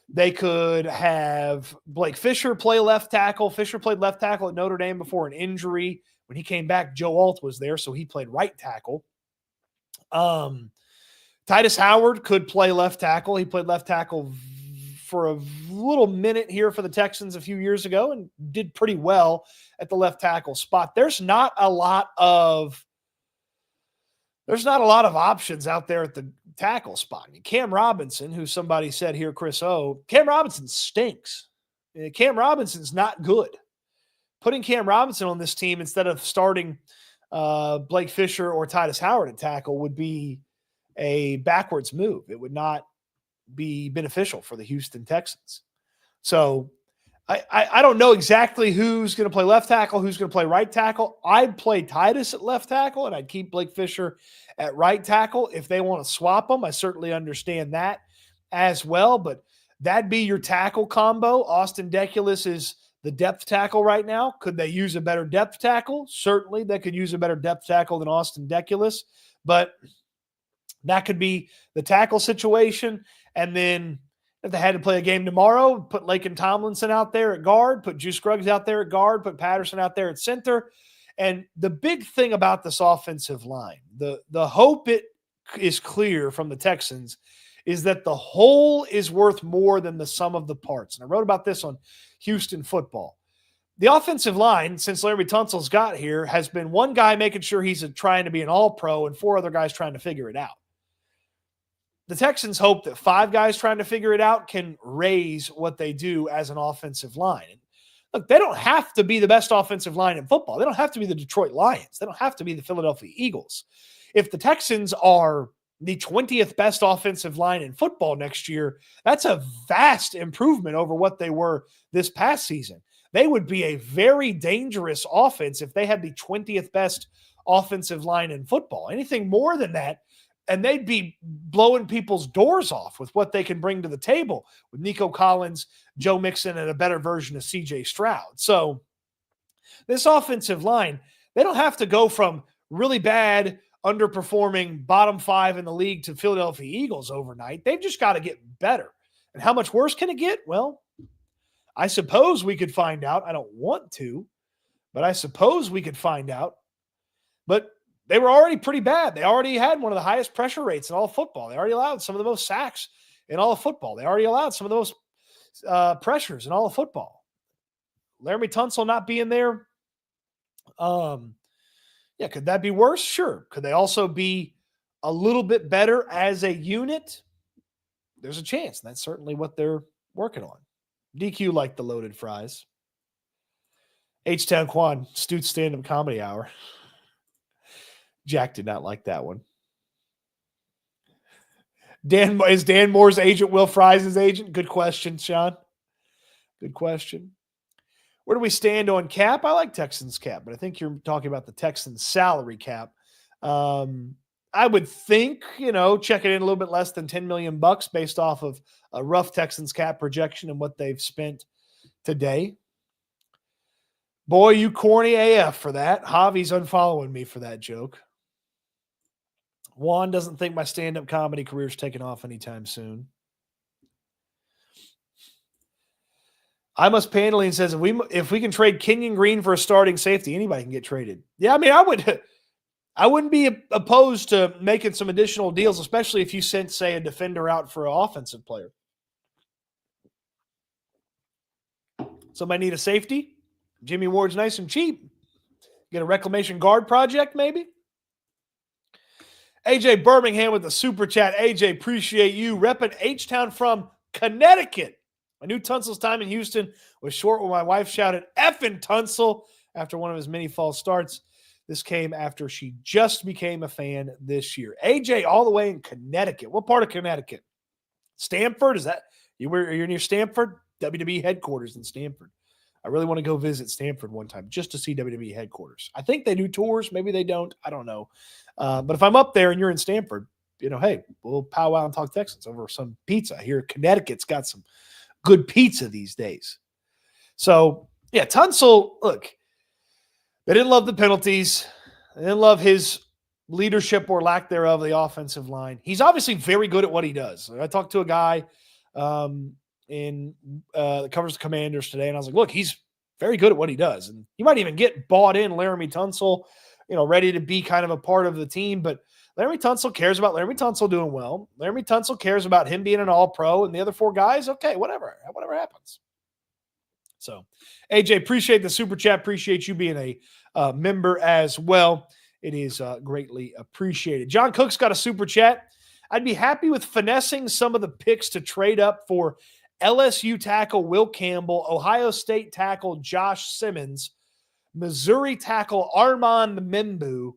They could have Blake Fisher play left tackle. Fisher played left tackle at Notre Dame before an injury. When he came back, Joe Alt was there, so he played right tackle. Titus Howard could play left tackle. He played left tackle for a little minute here for the Texans a few years ago and did pretty well at the left tackle spot. There's not a lot of options out there at the tackle spot. I mean, Cam Robinson, who somebody said here, Chris O, Cam Robinson stinks. Cam Robinson's not good. Putting Cam Robinson on this team instead of starting Blake Fisher or Titus Howard at tackle would be a backwards move. It would not be beneficial for the Houston Texans. So I don't know exactly who's going to play left tackle, who's going to play right tackle. I'd play Titus at left tackle, and I'd keep Blake Fisher at right tackle. If they want to swap them, I certainly understand that as well. But that'd be your tackle combo. Austin Deculus is the depth tackle right now. Could they use a better depth tackle? Certainly, they could use a better depth tackle than Austin Deculus. But that could be the tackle situation. And then if they had to play a game tomorrow, put Laken Tomlinson out there at guard, put Juice Scruggs out there at guard, put Patterson out there at center. And the big thing about this offensive line, the hope it is clear from the Texans is that the whole is worth more than the sum of the parts. And I wrote about this on Houston Football. The offensive line, since Laremy Tunsil's got here, has been one guy making sure he's trying to be an all-pro and four other guys trying to figure it out. The Texans hope that five guys trying to figure it out can raise what they do as an offensive line. And look, they don't have to be the best offensive line in football. They don't have to be the Detroit Lions. They don't have to be the Philadelphia Eagles. If the Texans are the 20th best offensive line in football next year, that's a vast improvement over what they were this past season. They would be a very dangerous offense if they had the 20th best offensive line in football. Anything more than that, and they'd be blowing people's doors off with what they can bring to the table with Nico Collins, Joe Mixon, and a better version of CJ Stroud. So this offensive line, they don't have to go from really bad, underperforming bottom five in the league to Philadelphia Eagles overnight. They've just got to get better. And how much worse can it get? Well, I suppose we could find out. I don't want to, but I suppose we could find out. But they were already pretty bad. They already had one of the highest pressure rates in all of football. They already allowed some of the most sacks in all of football. They already allowed some of the most pressures in all of football. Laremy Tunsil not being there. Yeah, could that be worse? Sure. Could they also be a little bit better as a unit? There's a chance. That's certainly what they're working on. DQ liked the loaded fries. H-Town Quan, Stoots stand-up comedy hour. Jack did not like that one. Is Dan Moore's agent Will Fries' agent? Good question, Sean. Good question. Where do we stand on cap? I like Texans cap, but I think you're talking about the Texans salary cap. I would think, check it in a little bit less than $10 million based off of a rough Texans cap projection and what they've spent today. Boy, you corny AF for that. Javi's unfollowing me for that joke. Juan doesn't think my stand-up comedy career is taking off anytime soon. I Must Pandeline says, if we can trade Kenyon Green for a starting safety, anybody can get traded. Yeah, I mean, I wouldn't be opposed to making some additional deals, especially if you sent, say, a defender out for an offensive player. Somebody need a safety? Jimmy Ward's nice and cheap. Get a reclamation guard project, maybe? AJ Birmingham with the super chat. AJ, appreciate you. Repping H-Town from Connecticut. I knew Tunsil's time in Houston was short when my wife shouted, "Effing Tunsil," after one of his many false starts. This came after she just became a fan this year. AJ, all the way in Connecticut. What part of Connecticut? Stamford? Is that you're near Stamford? WWE headquarters in Stamford. I really want to go visit Stamford one time just to see WWE headquarters. I think they do tours. Maybe they don't. I don't know. But if I'm up there and you're in Stamford, hey, we'll powwow and talk Texans over some pizza. Here, Connecticut's got some good pizza these days. So, yeah, Tunsil, look, they didn't love the penalties. They didn't love his leadership or lack thereof of the offensive line. He's obviously very good at what he does. I talked to a guy that covers the Commanders today, and I was like, look, he's very good at what he does. And you might even get bought in Laremy Tunsil, ready to be kind of a part of the team. But Laremy Tunsil cares about Laremy Tunsil doing well. Laremy Tunsil cares about him being an all-pro, and the other four guys, okay, whatever happens. So, AJ, appreciate the super chat. Appreciate you being a member as well. It is greatly appreciated. John Cook's got a super chat. I'd be happy with finessing some of the picks to trade up for LSU tackle Will Campbell, Ohio State tackle Josh Simmons, Missouri tackle Armand Membu,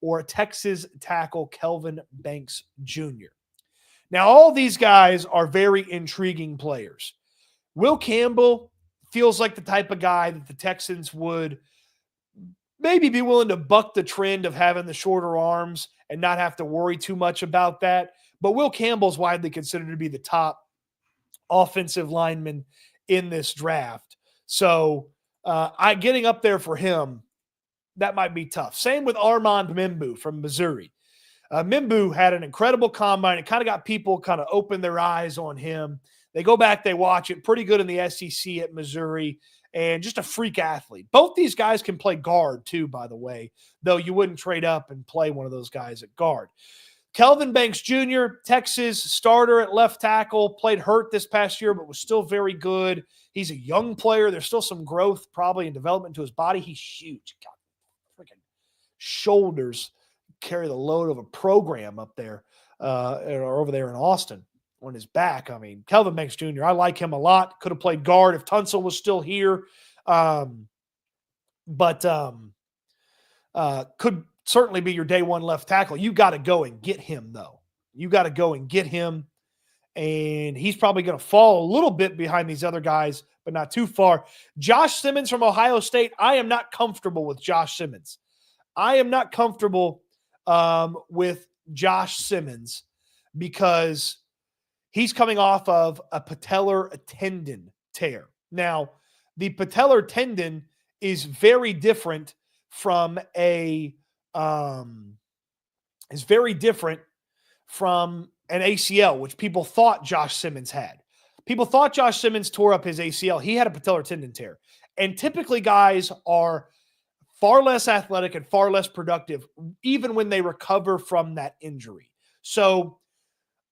or Texas tackle Kelvin Banks Jr. Now, all these guys are very intriguing players. Will Campbell feels like the type of guy that the Texans would maybe be willing to buck the trend of having the shorter arms and not have to worry too much about that. But Will Campbell is widely considered to be the top offensive lineman in this draft. So getting up there for him, that might be tough. Same with Armand Membu from Missouri. Membu had an incredible combine. It kind of got people kind of open their eyes on him. They go back, they watch it. Pretty good in the SEC at Missouri, and just a freak athlete. Both these guys can play guard too, by the way, though you wouldn't trade up and play one of those guys at guard. Kelvin Banks Jr., Texas starter at left tackle, played hurt this past year, but was still very good. He's a young player. There's still some growth probably in development to his body. He's huge. God, freaking shoulders carry the load of a program up there or over there in Austin on his back. I mean, Kelvin Banks Jr., I like him a lot. Could have played guard if Tunsil was still here. But could certainly be your day one left tackle. You got to go and get him, though. You got to go and get him. And he's probably going to fall a little bit behind these other guys, but not too far. Josh Simmons from Ohio State. I am not comfortable with Josh Simmons. I am not comfortable with Josh Simmons because he's coming off of a patellar tendon tear. Now, the patellar tendon is very different from an ACL, which people thought Josh Simmons had. People thought Josh Simmons tore up his ACL. He had a patellar tendon tear. And typically guys are far less athletic and far less productive, even when they recover from that injury. So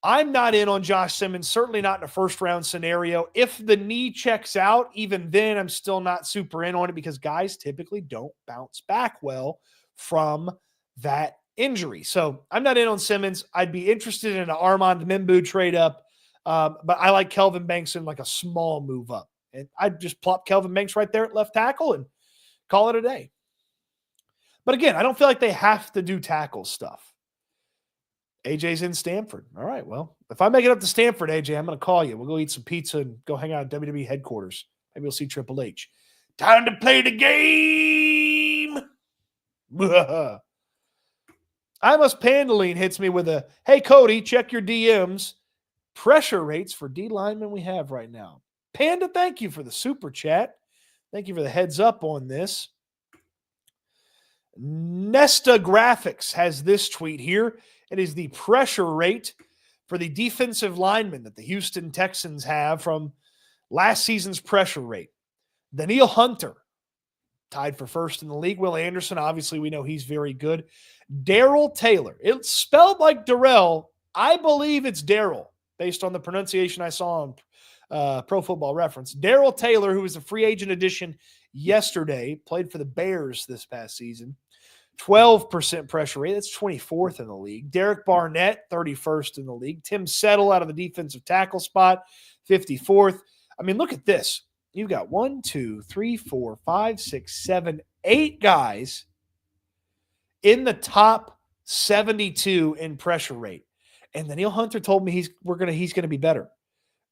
I'm not in on Josh Simmons, certainly not in a first-round scenario. If the knee checks out, even then I'm still not super in on it because guys typically don't bounce back well from that injury. So I'm not in on Simmons. I'd be interested in an Armand Membu trade up, but I like Kelvin Banks in like a small move up. And I'd just plop Kelvin Banks right there at left tackle and call it a day. But again, I don't feel like they have to do tackle stuff. AJ's in Stanford. All right, well, if I make it up to Stanford, AJ, I'm going to call you. We'll go eat some pizza and go hang out at WWE headquarters. Maybe we'll see Triple H. Time to play the game. I Must Pandaline hits me with a, hey, Cody, check your DMs. Pressure rates for D linemen we have right now. Panda, thank you for the super chat. Thank you for the heads up on this. Nesta Graphics has this tweet here. It is the pressure rate for the defensive linemen that the Houston Texans have from last season's pressure rate. Daniil Hunter, tied for first in the league. Will Anderson, obviously we know he's very good. Darrell Taylor. It's spelled like Darrell. I believe it's Darrell, based on the pronunciation I saw on Pro Football Reference. Darrell Taylor, who was a free agent addition yesterday, played for the Bears this past season. 12% pressure rate. That's 24th in the league. Derek Barnett, 31st in the league. Tim Settle out of the defensive tackle spot, 54th. I mean, look at this. You've got 1, 2, 3, 4, 5, 6, 7, 8 guys in the top 72 in pressure rate. And Danielle Hunter told me he's going to be better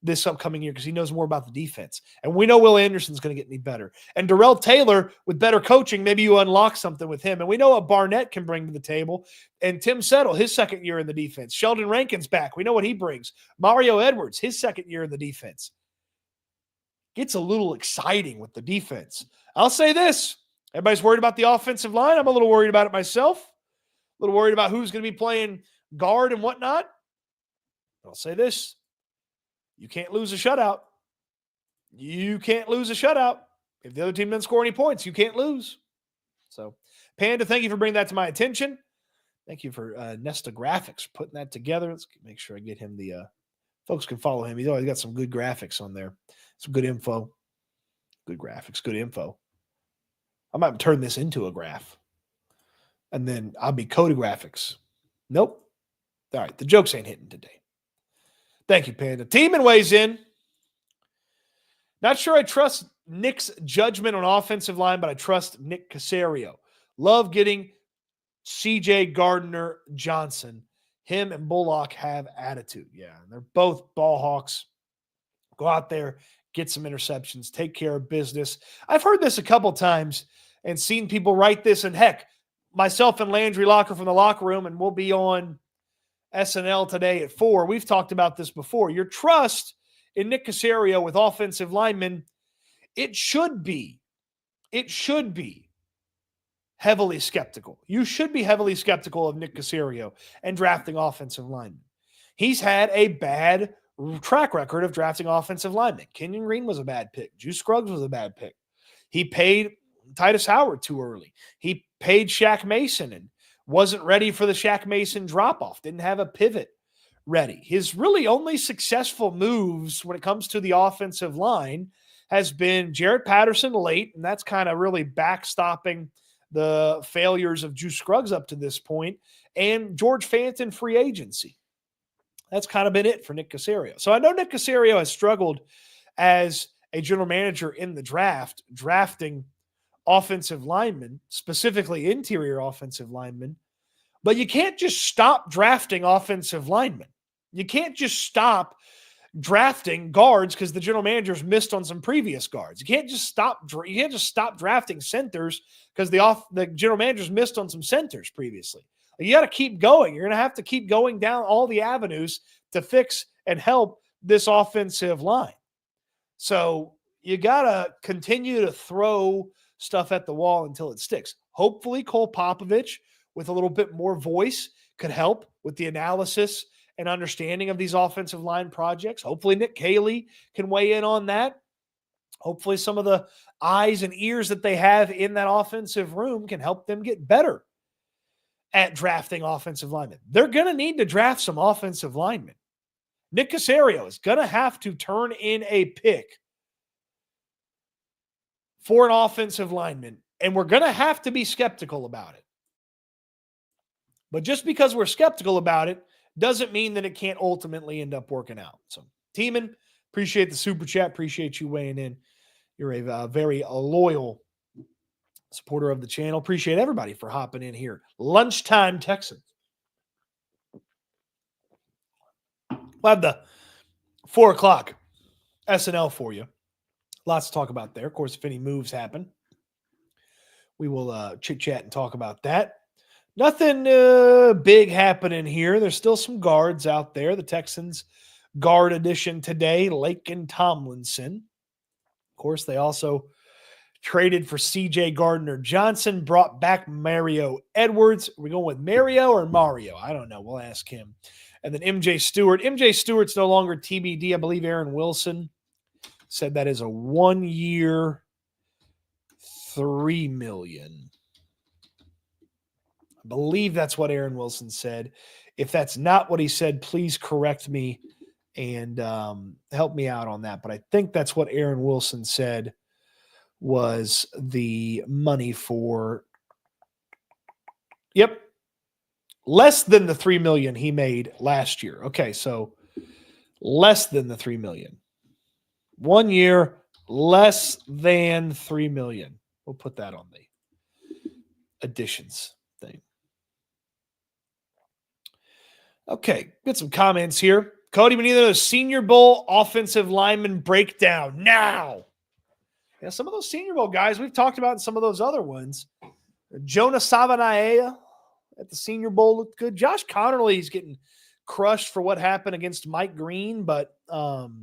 this upcoming year because he knows more about the defense. And we know Will Anderson's going to get any better. And Darrell Taylor, with better coaching, maybe you unlock something with him. And we know what Barnett can bring to the table. And Tim Settle, his second year in the defense. Sheldon Rankin's back. We know what he brings. Mario Edwards, his second year in the defense. Gets a little exciting with the defense. I'll say this. Everybody's worried about the offensive line. I'm a little worried about it myself. A little worried about who's going to be playing guard and whatnot. I'll say this. You can't lose a shutout. You can't lose a shutout. If the other team doesn't score any points, you can't lose. So, Panda, thank you for bringing that to my attention. Thank you for Nesta Graphics putting that together. Let's make sure I get him the folks can follow him. He's always got some good graphics on there. Some good info. Good graphics, good info. I might turn this into a graph. And then I'll be Cody Graphics. Nope. All right, the jokes ain't hitting today. Thank you, Panda. Teeman weighs in. Not sure I trust Nick's judgment on offensive line, but I trust Nick Caserio. Love getting CJ Gardner-Johnson. Him and Bullock have attitude. Yeah, they're both ball hawks. Go out there, get some interceptions, take care of business. I've heard this a couple times and seen people write this, and heck, myself and Landry Locker from the locker room, and we'll be on SNL today at 4. We've talked about this before. Your trust in Nick Caserio with offensive linemen, it should be heavily skeptical. You should be heavily skeptical of Nick Caserio and drafting offensive linemen. He's had a bad track record of drafting offensive linemen. Kenyon Green was a bad pick. Juice Scruggs was a bad pick. He paid Titus Howard too early. He paid Shaq Mason and wasn't ready for the Shaq Mason drop-off. Didn't have a pivot ready. His really only successful moves when it comes to the offensive line has been Jarrett Patterson late, and that's kind of really backstopping the failures of Juice Scruggs up to this point, and George Fanton free agency. That's kind of been it for Nick Caserio. So I know Nick Caserio has struggled as a general manager in the draft, drafting offensive linemen, specifically interior offensive linemen, but you can't just stop drafting offensive linemen. You can't just stop drafting guards because the general manager's missed on some previous guards. You can't just stop drafting centers because the general manager's missed on some centers previously. You got to keep going. You're going to have to keep going down all the avenues to fix and help this offensive line. So you got to continue to throw stuff at the wall until it sticks. Hopefully Cole Popovich with a little bit more voice could help with the analysis and understanding of these offensive line projects. Hopefully Nick Caley can weigh in on that. Hopefully some of the eyes and ears that they have in that offensive room can help them get better at drafting offensive linemen. They're going to need to draft some offensive linemen. Nick Caserio is going to have to turn in a pick for an offensive lineman, and we're going to have to be skeptical about it. But just because we're skeptical about it doesn't mean that it can't ultimately end up working out. So, Teeman, appreciate the super chat. Appreciate you weighing in. You're a very loyal supporter of the channel. Appreciate everybody for hopping in here. Lunchtime Texans. We'll have the 4 o'clock SNL for you. Lots to talk about there. Of course, if any moves happen, we will chit-chat and talk about that. Nothing big happening here. There's still some guards out there. The Texans guard edition today, Laken Tomlinson. Of course, they also traded for CJ Gardner-Johnson, brought back Mario Edwards. Are we going with Mario or Mario? I don't know. We'll ask him. And then MJ Stewart. MJ Stewart's no longer TBD. I believe Aaron Wilson said that is a 1-year, $3 million. I believe that's what Aaron Wilson said. If that's not what he said, please correct me and help me out on that. But I think that's what Aaron Wilson said was the money for, less than the $3 million he made last year. Okay, so less than the $3 million. 1 year, less than $3 million. We'll put that on the additions thing. Okay, get some comments here. Cody, we need a Senior Bowl offensive lineman breakdown now. Yeah, some of those Senior Bowl guys we've talked about, and some of those other ones. Jonah Savanaia at the Senior Bowl looked good. Josh Connerly's getting crushed for what happened against Mike Green, but Connerly,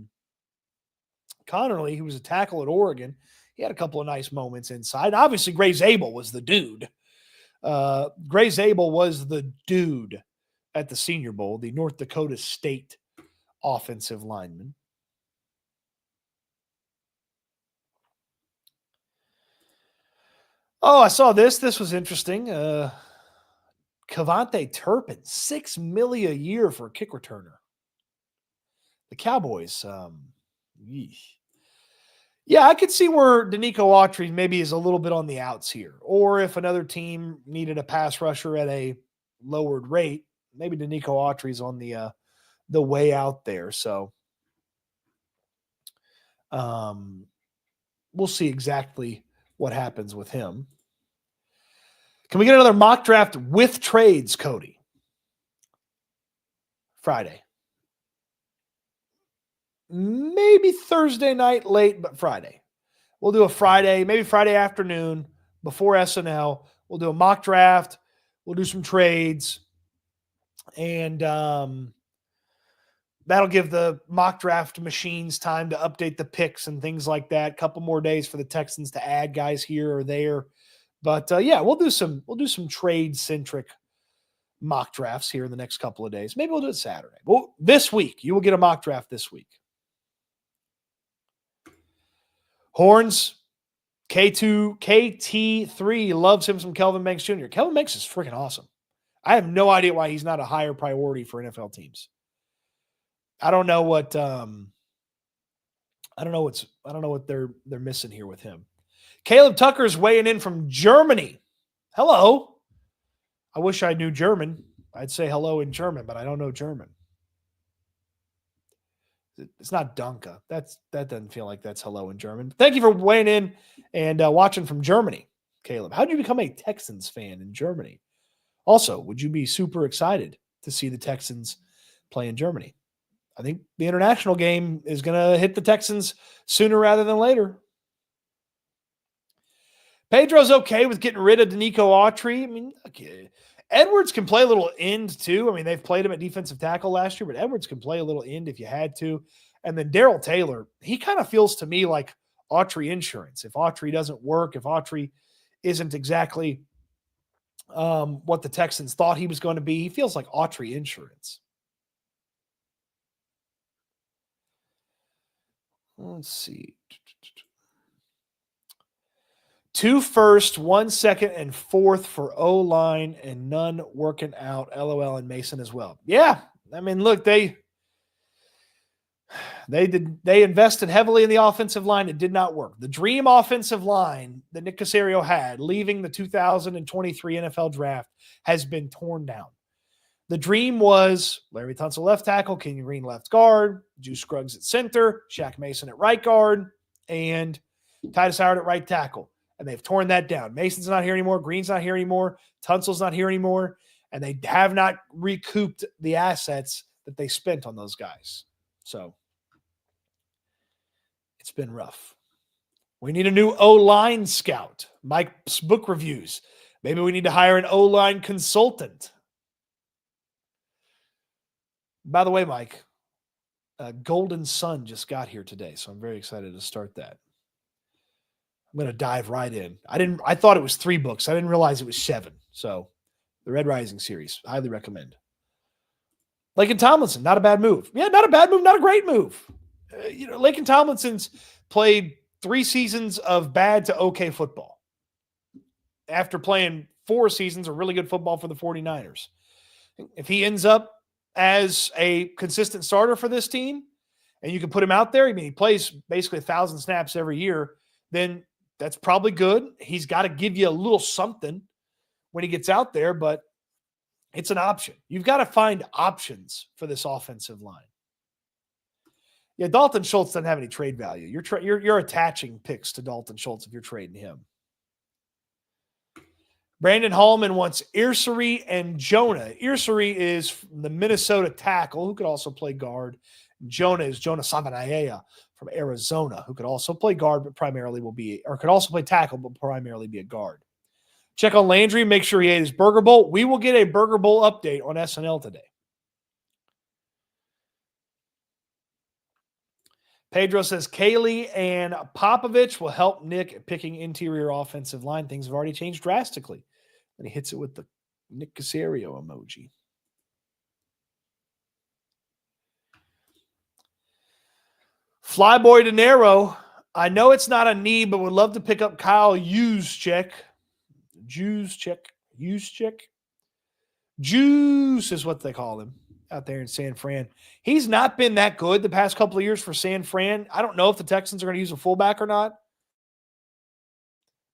who was a tackle at Oregon, he had a couple of nice moments inside. Obviously, Gray Zabel was the dude. Gray Zabel was the dude at the Senior Bowl, the North Dakota State offensive lineman. Oh, I saw this. This was interesting. Cavante Turpin, $6 million a year for a kick returner. The Cowboys, yeah, I could see where Danico Autry maybe is a little bit on the outs here. Or if another team needed a pass rusher at a lowered rate, maybe Danico Autry's on the way out there. So we'll see exactly what happens with him. Can we get another mock draft with trades, Cody? Friday. Maybe Thursday night late, but Friday. We'll do a Friday, maybe Friday afternoon before SNL. We'll do a mock draft. We'll do some trades. And that'll give the mock draft machines time to update the picks and things like that. A couple more days for the Texans to add guys here or there. But yeah, we'll do some trade-centric mock drafts here in the next couple of days. Maybe we'll do it Saturday. Well, this week, you will get a mock draft this week. Horns, KT3 loves him some Kelvin Banks Jr. Kelvin Banks is freaking awesome. I have no idea why he's not a higher priority for NFL teams. I don't know what they're missing here with him. Caleb Tucker's weighing in from Germany. Hello. I wish I knew German. I'd say hello in German, but I don't know German. It's not Danke. That doesn't feel like that's hello in German. Thank you for weighing in and watching from Germany, Caleb. How did you become a Texans fan in Germany? Also, would you be super excited to see the Texans play in Germany? I think the international game is going to hit the Texans sooner rather than later. Pedro's okay with getting rid of Danico Autry. I mean, okay. Edwards can play a little end too. I mean, they've played him at defensive tackle last year, but Edwards can play a little end if you had to. And then Darrell Taylor, he kind of feels to me like Autry insurance. If Autry doesn't work, if Autry isn't exactly what the Texans thought he was going to be, he feels like Autry insurance. Let's see. 2 first, 1 second, and 4th for O-line, and none working out. LOL and Mason as well. Yeah, I mean, look, they invested heavily in the offensive line. It did not work. The dream offensive line that Nick Caserio had leaving the 2023 NFL draft has been torn down. The dream was Laremy Tunsil left tackle, Kenyon Green left guard, Juice Scruggs at center, Shaq Mason at right guard, and Titus Howard at right tackle. And they've torn that down. Mason's not here anymore. Green's not here anymore. Tunsil's not here anymore. And they have not recouped the assets that they spent on those guys. So it's been rough. We need a new O-line scout. Mike's book reviews. Maybe we need to hire an O-line consultant. By the way, Mike, Golden Sun just got here today, so I'm very excited to start that. I'm going to dive right in. I thought it was 3 books. I didn't realize it was 7. So the Red Rising series, highly recommend. Laken Tomlinson, not a bad move. Yeah, not a bad move, not a great move. Laken Tomlinson's played 3 seasons of bad to okay football after playing 4 seasons of really good football for the 49ers. If he ends up as a consistent starter for this team and you can put him out there, I mean, he plays basically 1,000 snaps every year, then that's probably good. He's got to give you a little something when he gets out there, but it's an option. You've got to find options for this offensive line. Yeah, Dalton Schultz doesn't have any trade value. You're attaching picks to Dalton Schultz if you're trading him. Brandon Hallman wants Irsery and Jonah. Irsery is the Minnesota tackle who could also play guard. Jonah is Jonah Savanaia from Arizona, who could also play guard, but primarily will be, or could also play tackle, but primarily be a guard. Check on Landry, make sure he ate his Burger Bowl. We will get a Burger Bowl update on SNL today. Pedro says Kaylee and Popovich will help Nick at picking interior offensive line. Things have already changed drastically. And he hits it with the Nick Caserio emoji. Flyboy De Niro. I know it's not a need, but would love to pick up Kyle Juszczyk. Juice is what they call him out there in San Fran. He's not been that good the past couple of years for San Fran. I don't know if the Texans are going to use a fullback or not.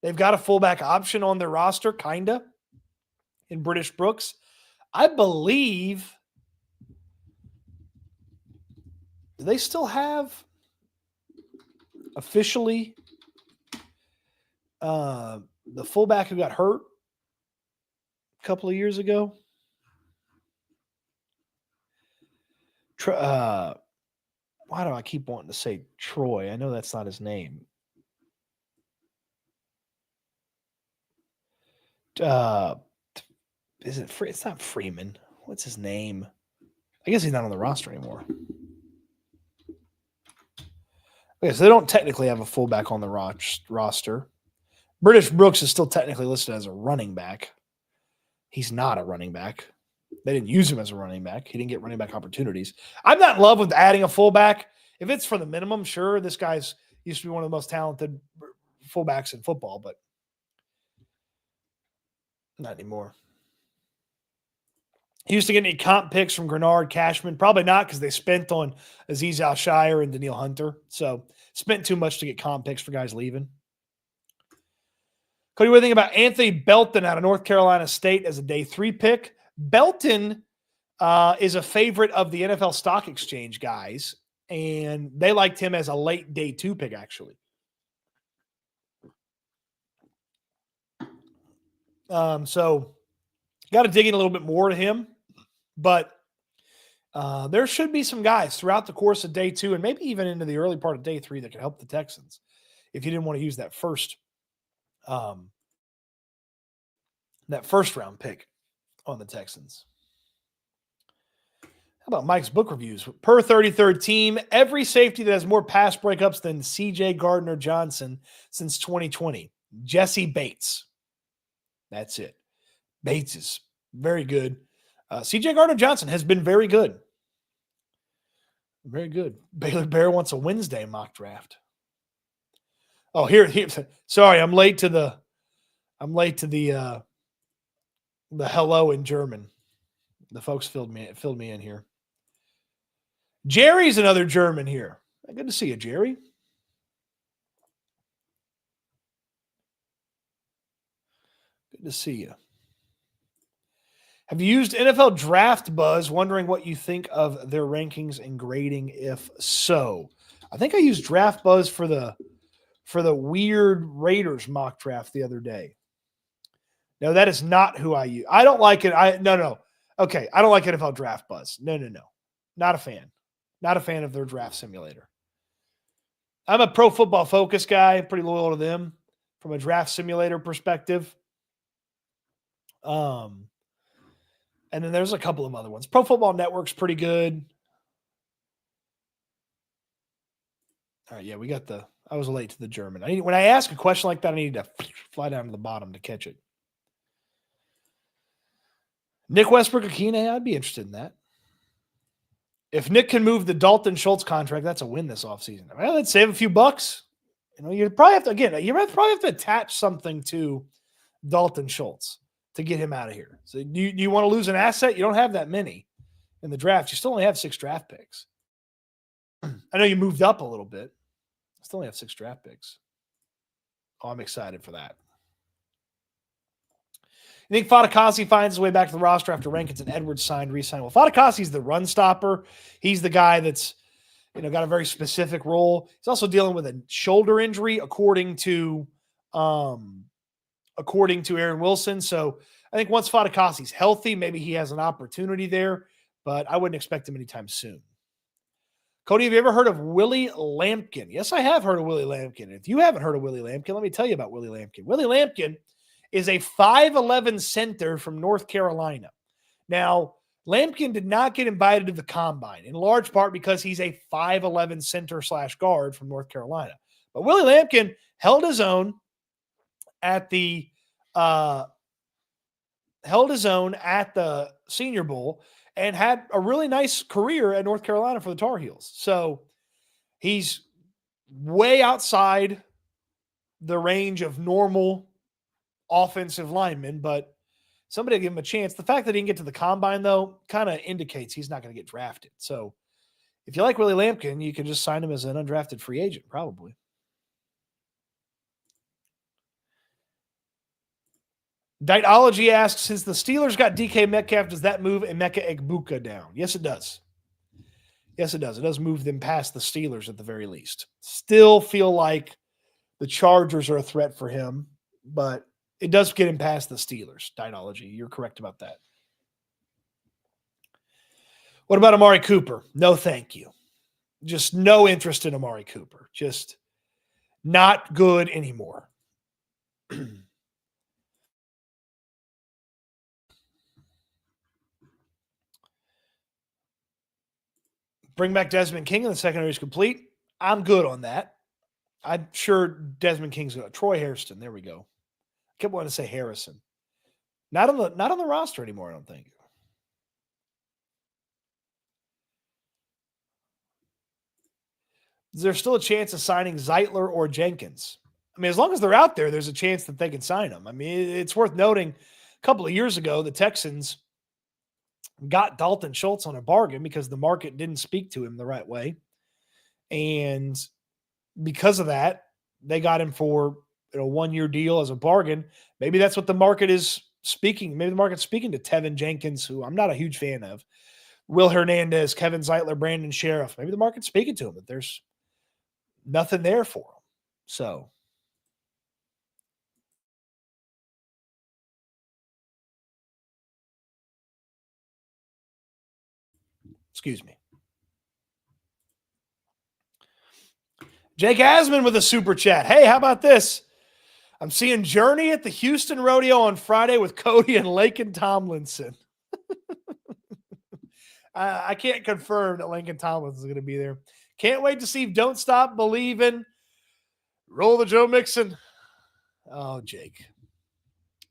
They've got a fullback option on their roster, kind of, in British Brooks. I believe, do they still have officially the fullback who got hurt a couple of years ago? Why do I keep wanting to say Troy? I know that's not his name. Is it free? It's not Freeman. What's his name? I guess he's not on the roster anymore. Okay, so they don't technically have a fullback on the roster. British Brooks is still technically listed as a running back. He's not a running back. They didn't use him as a running back. He didn't get running back opportunities. I'm not in love with adding a fullback. If it's for the minimum, sure, this guy's used to be one of the most talented fullbacks in football, but not anymore. He used to get any comp picks from Grenard, Cashman. Probably not, because they spent on Aziz Al-Shire and Daniil Hunter. So spent too much to get comp picks for guys leaving. Cody, what do you think about Anthony Belton out of North Carolina State as a day 3 pick? Belton is a favorite of the NFL Stock Exchange guys, and they liked him as a late day 2 pick, actually. So got to dig in a little bit more to him, but there should be some guys throughout the course of day 2 and maybe even into the early part of day 3 that could help the Texans if you didn't want to use that first round pick on the Texans. How about Mike's book reviews? Per 33rd team, every safety that has more pass breakups than CJ Gardner-Johnson since 2020. Jesse Bates. That's it. Bates is very good. CJ Gardner-Johnson has been very good. Very good. Baylor Bear wants a Wednesday mock draft. Oh, here. Sorry, I'm late to the hello in German. The folks filled me in here. Jerry's another German here. Good to see you, Jerry. Good to see you. Have you used NFL Draft Buzz? Wondering what you think of their rankings and grading, if so. I think I used Draft Buzz for the weird Raiders mock draft the other day. No, that is not who I use. I don't like it. No. Okay, I don't like NFL Draft Buzz. No. Not a fan. Not a fan of their draft simulator. I'm a Pro Football Focus guy, pretty loyal to them from a draft simulator perspective. And then there's a couple of other ones. Pro Football Network's pretty good. All right, yeah, I was late to the German. When I ask a question like that, I need to fly down to the bottom to catch it. Nick Westbrook-Akine, I'd be interested in that. If Nick can move the Dalton Schultz contract, that's a win this offseason. Well, let's save a few bucks. You probably have to attach something to Dalton Schultz to get him out of here. So do you want to lose an asset? You don't have that many in the draft. You still only have 6 draft picks. I know you moved up a little bit. Still only have 6 draft picks. Oh, I'm excited for that. You think Fadakasi finds his way back to the roster after Rankins and Edwards re-signed? Well, Fadakasi's the run stopper. He's the guy that's got a very specific role. He's also dealing with a shoulder injury, according to according to Aaron Wilson. So I think once Fadakasi's healthy, maybe he has an opportunity there, but I wouldn't expect him anytime soon. Cody, have you ever heard of Willie Lampkin? Yes, I have heard of Willie Lampkin. If you haven't heard of Willie Lampkin, let me tell you about Willie Lampkin. Willie Lampkin is a 5'11 center from North Carolina. Now, Lampkin did not get invited to the combine, in large part because he's a 5'11 center / guard from North Carolina. But Willie Lampkin held his own at the Senior Bowl and had a really nice career at North Carolina for the Tar Heels. So he's way outside the range of normal offensive linemen, but somebody give him a chance. The fact that he didn't get to the combine, though, kind of indicates he's not going to get drafted. So if you like Willie Lampkin, you can just sign him as an undrafted free agent, probably. Dightology asks, since the Steelers got DK Metcalf, does that move Emeka Egbuka down? Yes, it does. Yes, it does. It does move them past the Steelers at the very least. Still feel like the Chargers are a threat for him, but it does get him past the Steelers. Dightology, you're correct about that. What about Amari Cooper? No, thank you. Just no interest in Amari Cooper. Just not good anymore. Bring back Desmond King and the secondary is complete. I'm good on that. I'm sure Desmond King's good. Troy Hairston. There we go. I kept wanting to say Harrison. Not on the roster anymore, I don't think. Is there still a chance of signing Zeitler or Jenkins? I mean, as long as they're out there, there's a chance that they can sign them. I mean, it's worth noting a couple of years ago, the Texans got Dalton Schultz on a bargain because the market didn't speak to him the right way. And because of that, they got him for a 1-year deal as a bargain. Maybe that's what the market is speaking. Maybe the market's speaking to Tevin Jenkins, who I'm not a huge fan of, Will Hernandez, Kevin Zeitler, Brandon Sheriff. Maybe the market's speaking to him, but there's nothing there for him. So excuse me. Jake Asman with a super chat. Hey, how about this? I'm seeing Journey at the Houston Rodeo on Friday with Cody and Laken Tomlinson. I can't confirm that Laken Tomlinson is going to be there. Can't wait to see Don't Stop Believing. Roll the Joe Mixon. Oh, Jake.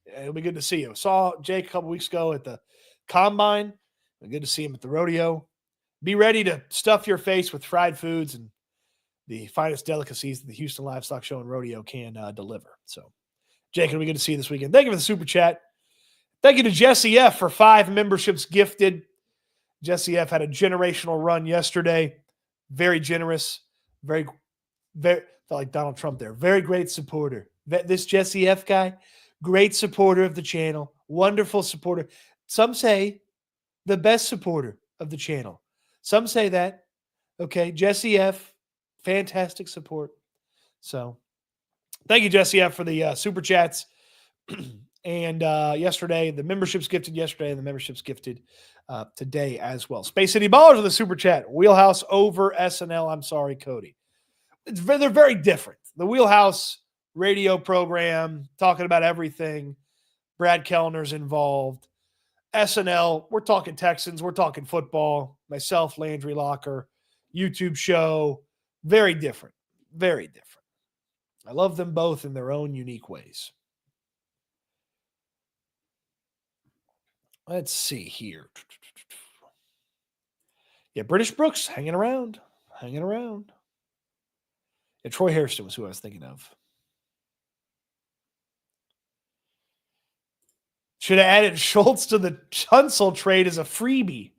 It'll be good to see you. Saw Jake a couple weeks ago at the Combine. Good to see him at the rodeo. Be ready to stuff your face with fried foods and the finest delicacies that the Houston Livestock Show and Rodeo can deliver. So, Jake, it'll be good to see you this weekend. Thank you for the super chat. Thank you to Jesse F. for 5 memberships gifted. Jesse F. had a generational run yesterday. Very generous. Very felt like Donald Trump there. Very great supporter. This Jesse F. guy, great supporter of the channel. Wonderful supporter. Some say the best supporter of the channel. Some say that. Okay, Jesse F., fantastic support. So, thank you, Jesse F., for the super chats. And yesterday, the memberships gifted yesterday, and the memberships gifted today as well. Space City Ballers with a super chat. Wheelhouse over SNL. I'm sorry, Cody. They're very different. The Wheelhouse radio program, talking about everything. Brad Kellner's involved. SNL, we're talking Texans. We're talking football. Myself, Landry Locker, YouTube show. Very different. Very different. I love them both in their own unique ways. Let's see here. Yeah, British Brooks hanging around. Hanging around. Yeah, Troy Hairston was who I was thinking of. Should have added Schultz to the Tunsil trade as a freebie.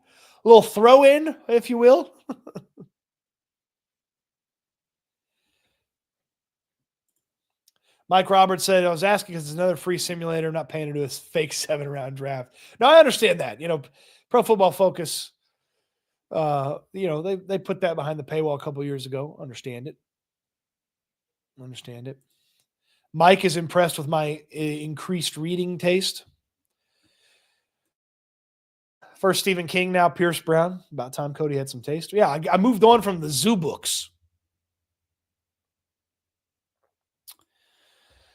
A little throw in, if you will. Mike Roberts said, I was asking because it's another free simulator, not paying to do a fake 7-round draft. Now, I understand that. Pro Football Focus, they put that behind the paywall a couple of years ago. Understand it. Mike is impressed with my increased reading taste. First Stephen King, now Pierce Brown. About time Cody had some taste. Yeah, I moved on from the zoo books.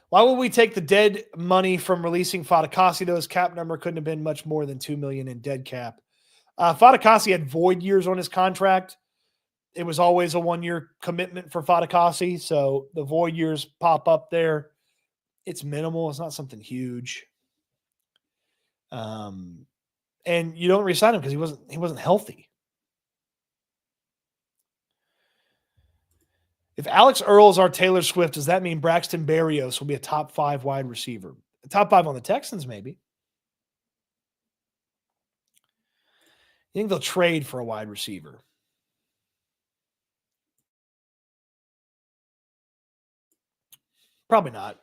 Why would we take the dead money from releasing Fatukasi? His cap number couldn't have been much more than $2 million in dead cap. Fatukasi had void years on his contract. It was always a 1-year commitment for Fatukasi, so the void years pop up there. It's minimal. It's not something huge. And you don't re-sign him because he wasn't healthy. If Alex Earl is our Taylor Swift, does that mean Braxton Berrios will be a top 5 wide receiver? A top 5 on the Texans, maybe. You think they'll trade for a wide receiver? Probably not.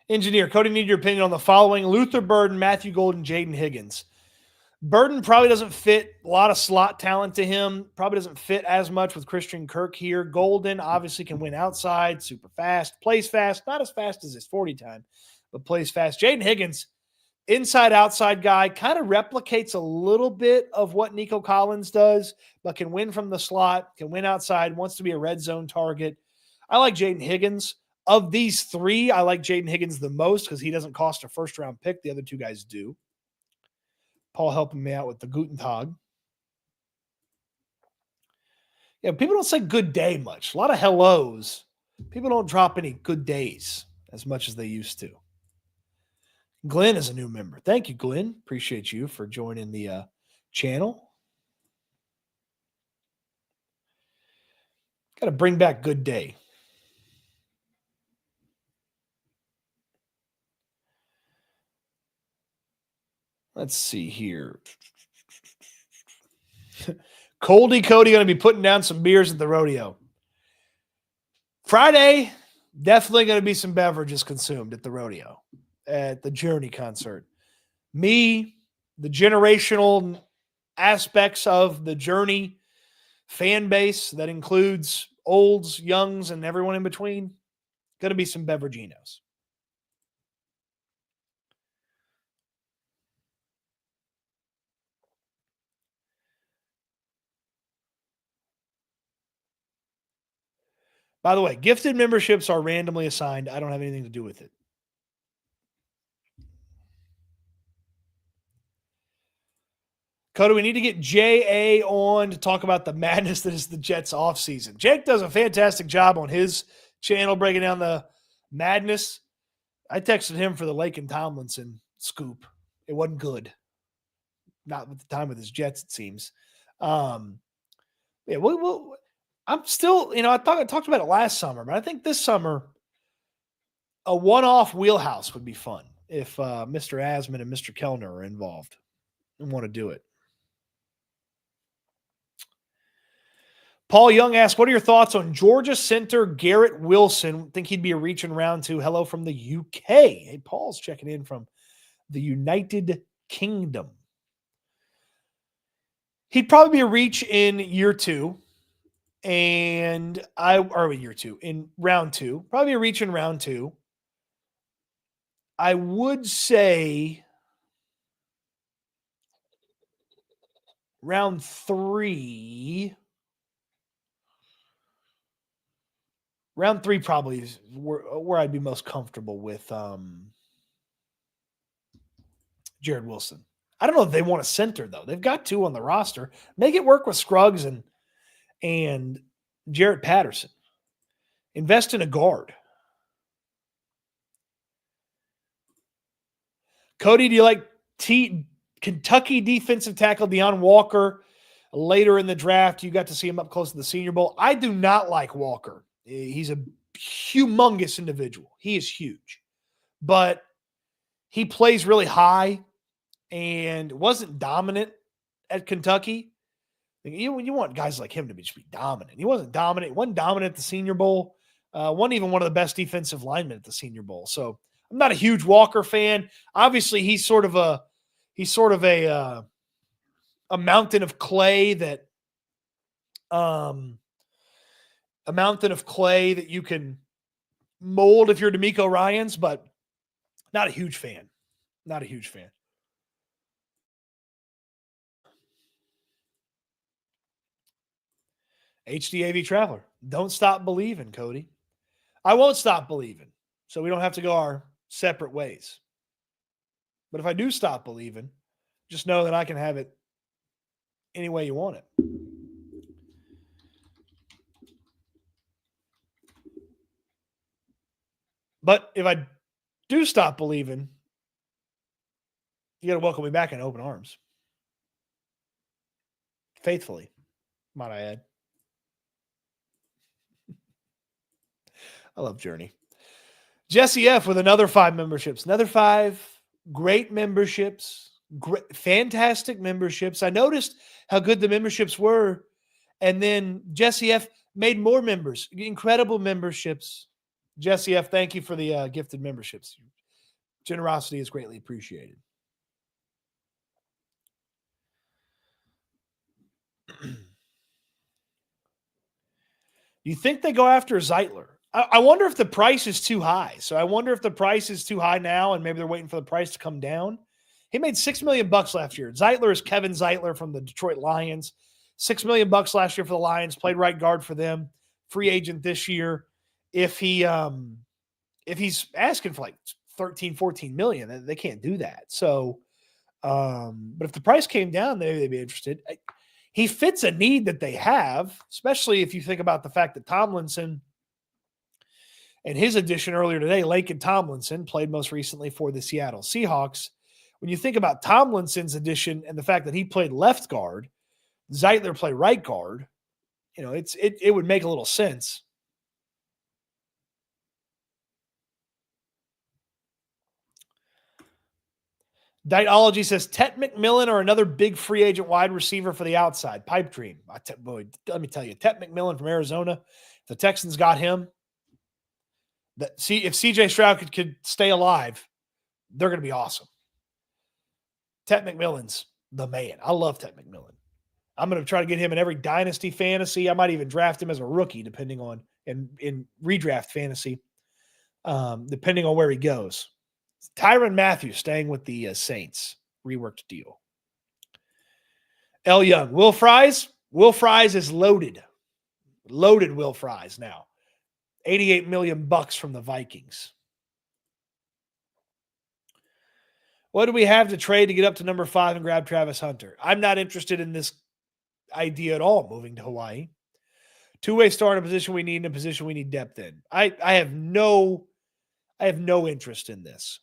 Engineer, Cody, need your opinion on the following: Luther Burden, Matthew Golden, Jaden Higgins. Burden probably doesn't fit. A lot of slot talent to him. Probably doesn't fit as much with Christian Kirk here. Golden obviously can win outside, super fast, plays fast, not as fast as his 40 time, but plays fast. Jaden Higgins, inside-outside guy, kind of replicates a little bit of what Nico Collins does, but can win from the slot, can win outside, wants to be a red zone target. I like Jaden Higgins. Of these three, I like Jaden Higgins the most because he doesn't cost a first-round pick. The other two guys do. Paul helping me out with the Guten Tag. Yeah, people don't say good day much. A lot of hellos. People don't drop any good days as much as they used to. Glenn is a new member. Thank you, Glenn. Appreciate you for joining the channel. Got to bring back good day. Let's see here. Cody going to be putting down some beers at the rodeo. Friday, definitely going to be some beverages consumed at the rodeo, at the Journey concert. Me, the generational aspects of the Journey fan base that includes olds, youngs, and everyone in between, going to be some beveraginos. By the way, gifted memberships are randomly assigned. I don't have anything to do with it. Cody, we need to get J.A. on to talk about the madness that is the Jets offseason. Jake does a fantastic job on his channel breaking down the madness. I texted him for the Lake and Tomlinson scoop. It wasn't good. Not with the time with his Jets, it seems. I'm still, I thought I talked about it last summer, but I think this summer a one-off wheelhouse would be fun if Mr. Asman and Mr. Kellner are involved and want to do it. Paul Young asks, what are your thoughts on Georgia center Garrett Wilson? Think he'd be a reach in round 2. Hello from the UK. Hey, Paul's checking in from the United Kingdom. He'd probably be a reach in year 2. In round 2. Probably a reach in round 2. I would say round 3. Round 3 probably is where I'd be most comfortable with Jared Wilson. I don't know if they want a center, though. They've got 2 on the roster. Make it work with Scruggs and Jarrett Patterson. Invest in a guard. Cody, do you like Kentucky defensive tackle Deion Walker later in the draft? You got to see him up close to the Senior Bowl. I do not like Walker. He's a humongous individual. He is huge. But he plays really high and wasn't dominant at Kentucky. You want guys like him to just be dominant. He wasn't dominant. He wasn't dominant at the Senior Bowl. Wasn't even one of the best defensive linemen at the Senior Bowl. So I'm not a huge Walker fan. Obviously, he's sort of a mountain of clay that you can mold if you're D'Amico Ryans, but not a huge fan. Not a huge fan. HDAV Traveler. Don't stop believing, Cody. I won't stop believing, so we don't have to go our separate ways. But if I do stop believing, just know that I can have it any way you want it. But if I do stop believing, you got to welcome me back in open arms. Faithfully, might I add. I love Journey. Jesse F. with another 5 memberships. Another 5 great memberships. Great, fantastic memberships. I noticed how good the memberships were. And then Jesse F. made more members. Incredible memberships. Jesse F., thank you for the gifted memberships. Generosity is greatly appreciated. You think they go after Zeitler? I wonder if the price is too high. So I wonder if the price is too high now and maybe they're waiting for the price to come down. He made $6 million last year. Zeitler is Kevin Zeitler from the Detroit Lions. $6 million last year for the Lions, played right guard for them. Free agent this year. If he's asking for like 13, 14 million, they can't do that. So, but if the price came down, they'd be interested. He fits a need that they have, especially if you think about the fact that Tomlinson and his addition earlier today, Laken Tomlinson, played most recently for the Seattle Seahawks. When you think about Tomlinson's addition and the fact that he played left guard, Zeitler played right guard, it would make a little sense. Dietology says Tet McMillan or another big free agent wide receiver for the outside. Pipe dream. Boy, let me tell you, Tet McMillan from Arizona, the Texans got him. If CJ Stroud could stay alive, they're going to be awesome. Tet McMillan's the man. I love Tet McMillan. I'm going to try to get him in every dynasty fantasy. I might even draft him as a rookie, depending on in redraft fantasy, depending on where he goes. Tyrann Mathieu staying with the Saints. Reworked deal. L. Young. Will Fries? Will Fries is loaded. Loaded Will Fries now. $88 million from the Vikings. What do we have to trade to get up to number 5 and grab Travis Hunter? I'm not interested in this idea at all, moving to Hawaii. Two-way star in a position we need, in a position we need depth in. I have no interest in this.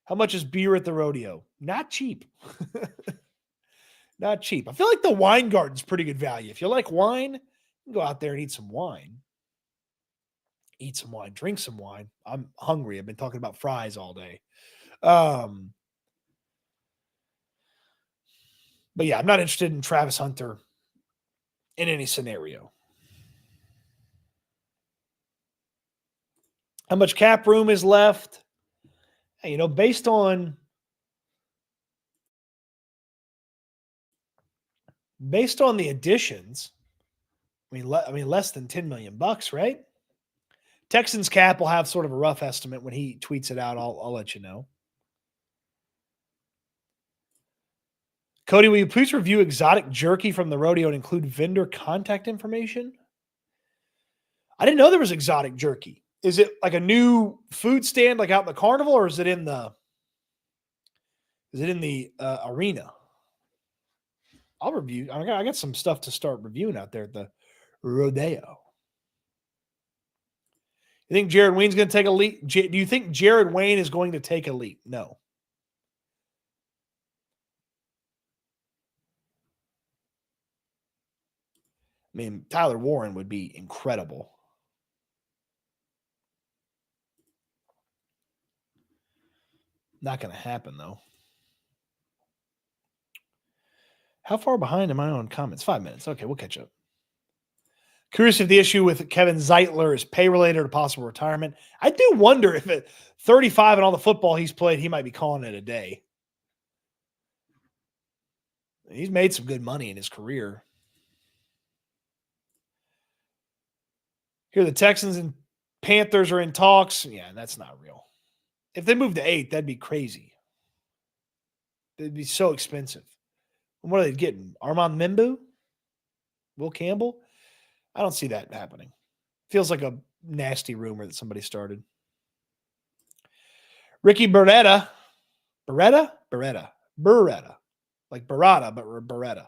How much is beer at the rodeo? Not cheap. Not cheap. I feel like the wine garden's pretty good value. If you like wine, you can go out there and eat some wine. Eat some wine, drink some wine. I'm hungry. I've been talking about fries all day. But yeah, I'm not interested in Travis Hunter in any scenario. How much cap room is left? Based on the additions, less than $10 million, right? Texans cap will have sort of a rough estimate when he tweets it out. I'll let you know. Cody, will you please review exotic jerky from the rodeo and include vendor contact information? I didn't know there was exotic jerky. Is it like a new food stand like out in the carnival, or is it in the arena? I'll review. I got some stuff to start reviewing out there at the rodeo. You think Jared Wayne's going to take a leap? Do you think Jared Wayne is going to take a leap? No. Tyler Warren would be incredible. Not going to happen, though. How far behind am I on comments? 5 minutes. Okay, we'll catch up. Curious if the issue with Kevin Zeitler is pay-related or possible retirement. I do wonder if at 35 and all the football he's played, he might be calling it a day. He's made some good money in his career. Here, the Texans and Panthers are in talks. Yeah, that's not real. If they move to 8, that'd be crazy. It'd be so expensive. And what are they getting? Armand Membu? Will Campbell? I don't see that happening. Feels like a nasty rumor that somebody started. Ricky Beretta. Beretta. Like Beretta, but Beretta.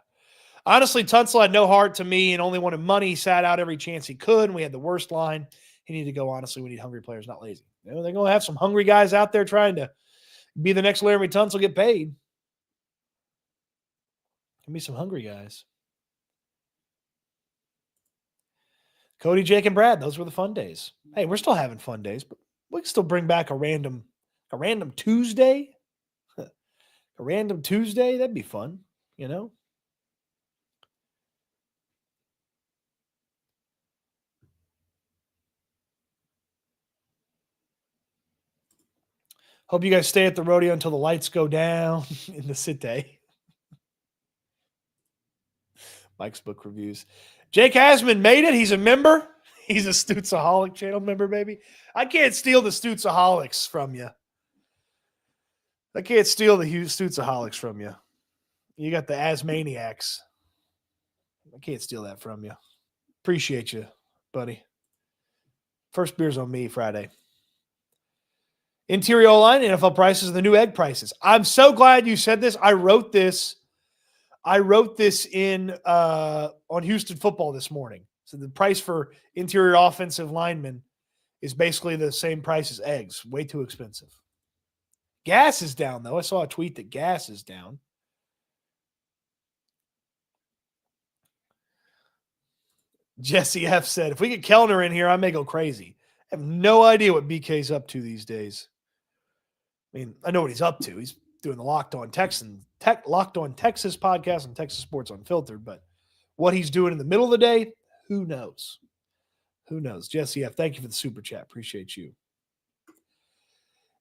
Honestly, Tunsil had no heart to me and only wanted money. He sat out every chance he could, and we had the worst line. He needed to go, honestly. We need hungry players, not lazy. You know, they're going to have some hungry guys out there trying to be the next Laremy Tunsil, get paid. Give me some hungry guys. Cody, Jake, and Brad. Those were the fun days. Hey, we're still having fun days, but we can still bring back a random Tuesday. A random Tuesday. That'd be fun, you know? Hope you guys stay at the rodeo until the lights go down in the city. Mike's book reviews. Jake Hasman made it. He's a member. He's a Stootsaholic channel member, baby. I can't steal the Stootsaholics from you. I can't steal the Stootsaholics from you. You got the Asmaniacs. I can't steal that from you. Appreciate you, buddy. First beer's on me Friday. Interior line, NFL prices, the new egg prices. I'm so glad you said this. I wrote this in on Houston Football this morning. So the price for interior offensive linemen is basically the same price as eggs. Way too expensive. Gas is down, though. I saw a tweet that gas is down. Jesse F. said, if we get Kellner in here, I may go crazy. I have no idea what BK's up to these days. I mean, I know what he's up to. He's doing the Locked On Texas podcast and Texas Sports Unfiltered, but what he's doing in the middle of the day, who knows? Who knows? Jesse F., thank you for the super chat. Appreciate you.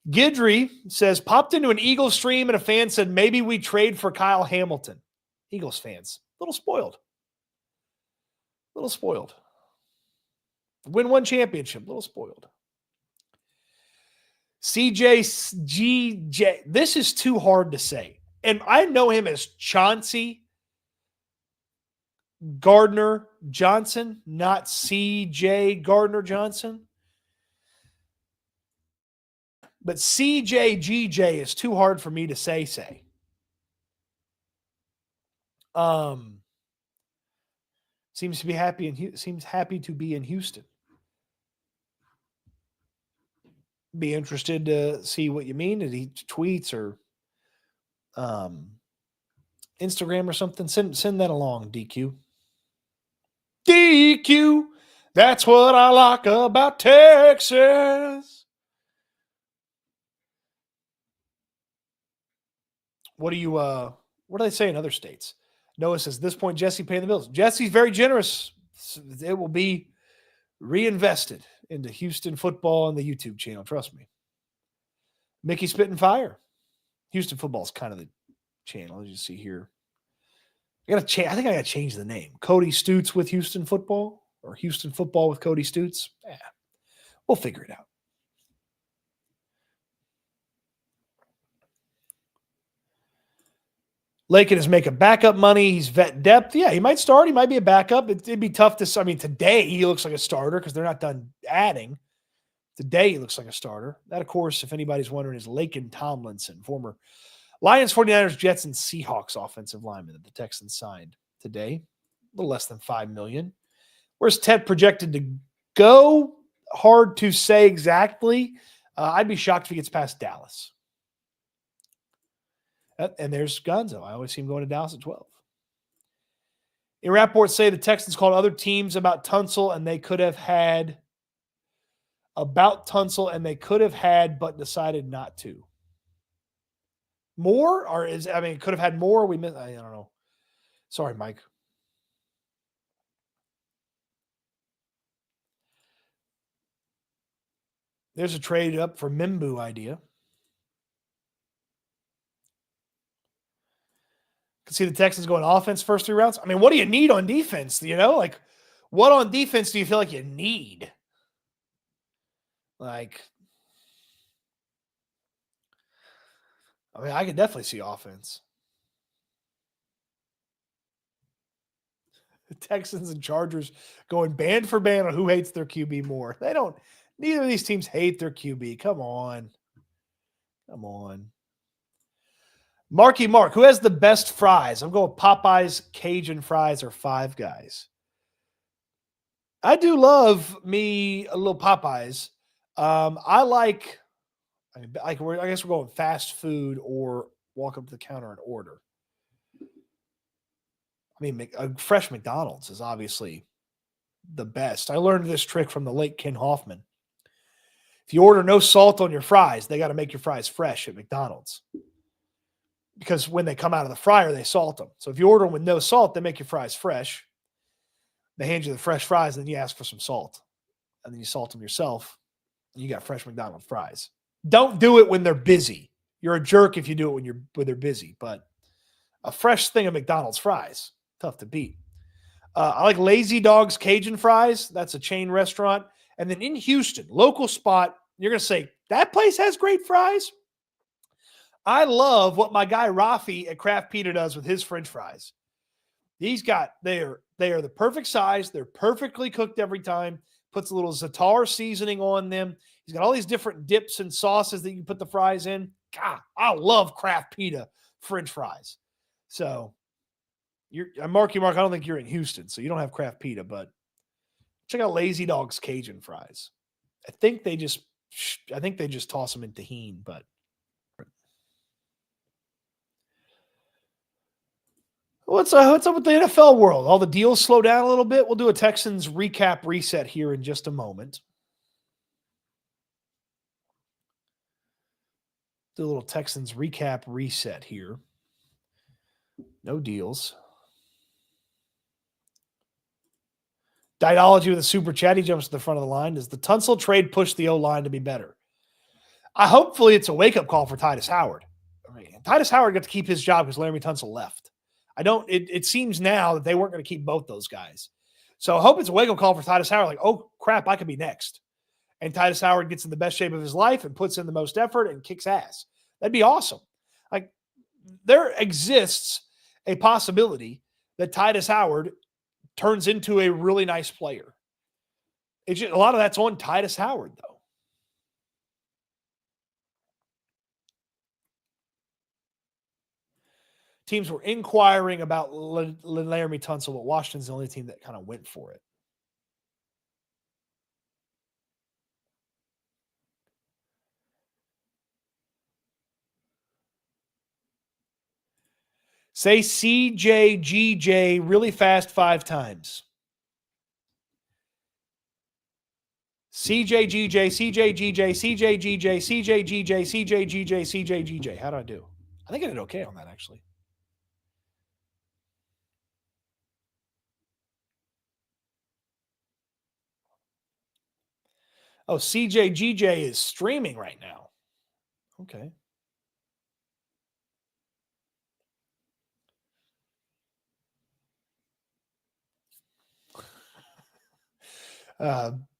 Gidry says, popped into an Eagles stream and a fan said, maybe we trade for Kyle Hamilton. Eagles fans, a little spoiled. Win one championship, a little spoiled. CJGJ, this is too hard to say. And I know him as Chauncey Gardner Johnson, not CJ Gardner Johnson. But CJGJ is too hard for me to say. Seems happy to be in Houston. Be interested to see what you mean. Did he tweets or Instagram or something? Send that along, DQ. DQ. That's what I like about Texas. What do they say in other states? Noah says, at this point, Jesse paying the bills. Jesse's very generous. It will be reinvested into Houston football and the YouTube channel. Trust me. Mickey Spitting Fire. Houston football is kind of the channel. As you see here. I think I got to change the name. Cody Stoots with Houston football or Houston football with Cody Stoots. Yeah, we'll figure it out. Lakin is making backup money. He's vet depth. Yeah, he might start. He might be a backup. It'd be tough to. I mean, today he looks like a starter because they're not done adding. Today he looks like a starter. That, of course, if anybody's wondering, is Lakin Tomlinson, former Lions, 49ers, Jets, and Seahawks offensive lineman that the Texans signed today. A little less than $5 million. Where's Ted projected to go? Hard to say exactly. I'd be shocked if he gets past Dallas. And there's Gonzo. I always see him going to Dallas at 12. In reports say the Texans called other teams about Tunsil and they could have had but decided not to. More? Could have had more? I don't know. Sorry, Mike. There's a trade up for Membu idea. Can see the Texans going offense first 3 rounds. I mean, what do you need on defense? You know, like What on defense do you feel like you need? Like, I mean, I could definitely see offense. The Texans and Chargers going band for band on who hates their QB more. They don't. Neither of these teams hate their QB. Come on. Come on. Marky Mark, who has the best fries? I'm going Popeyes, Cajun fries, or Five Guys. I do love me a little Popeyes. I guess we're going fast food or walk up to the counter and order. I mean, a fresh McDonald's is obviously the best. I learned this trick from the late Ken Hoffman. If you order no salt on your fries, they got to make your fries fresh at McDonald's. Because when they come out of the fryer, they salt them. So if you order them with no salt, they make your fries fresh. They hand you the fresh fries, and then you ask for some salt. And then you salt them yourself. And you got fresh McDonald's fries. Don't do it when they're busy. You're a jerk if you do it when they're busy. But a fresh thing of McDonald's fries, tough to beat. I like Lazy Dog's Cajun fries. That's a chain restaurant. And then in Houston, local spot, you're going to say, that place has great fries? I love what my guy Rafi at Kraft Pita does with his French fries. They are the perfect size. They're perfectly cooked every time. Puts a little za'atar seasoning on them. He's got all these different dips and sauces that you put the fries in. God, I love Kraft Pita French fries. So, Marky Mark, I don't think you're in Houston, so you don't have Kraft Pita, but check out Lazy Dog's Cajun fries. I think they just toss them in tahini, but what's up with the NFL world? All the deals slow down a little bit. We'll do a Texans recap reset here in just a moment. Do a little Texans recap reset here. No deals. Dietology with a super chat. He jumps to the front of the line. Does the Tunsil trade push the O-line to be better? Hopefully it's a wake-up call for Titus Howard. I mean, Titus Howard got to keep his job because Laremy Tunsil left. It seems now that they weren't going to keep both those guys. So I hope it's a wake-up call for Titus Howard. Like, oh, crap, I could be next. And Titus Howard gets in the best shape of his life and puts in the most effort and kicks ass. That'd be awesome. Like, there exists a possibility that Titus Howard turns into a really nice player. A lot of that's on Titus Howard, though. Teams were inquiring about Laremy Tunsil, but Washington's the only team that kind of went for it. Say CJGJ really fast 5 times. CJGJ, CJGJ, CJGJ, CJGJ, CJGJ, CJGJ. How do I do? I think I did okay on that, actually. Oh, CJGJ is streaming right now. Okay.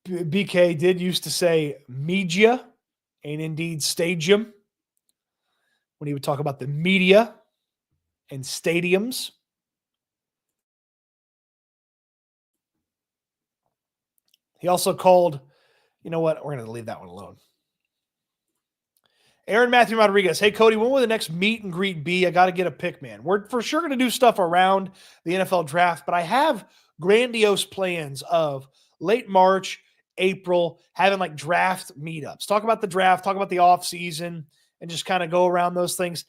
BK did used to say media and indeed stadium when he would talk about the media and stadiums. He also called, you know what? We're going to leave that one alone. Aaron Matthew Rodriguez. Hey, Cody, when will the next meet and greet be? I got to get a pick, man. We're for sure going to do stuff around the NFL draft, but I have grandiose plans of late March, April, having like draft meetups. Talk about the draft, talk about the off season, and just kind of go around those things.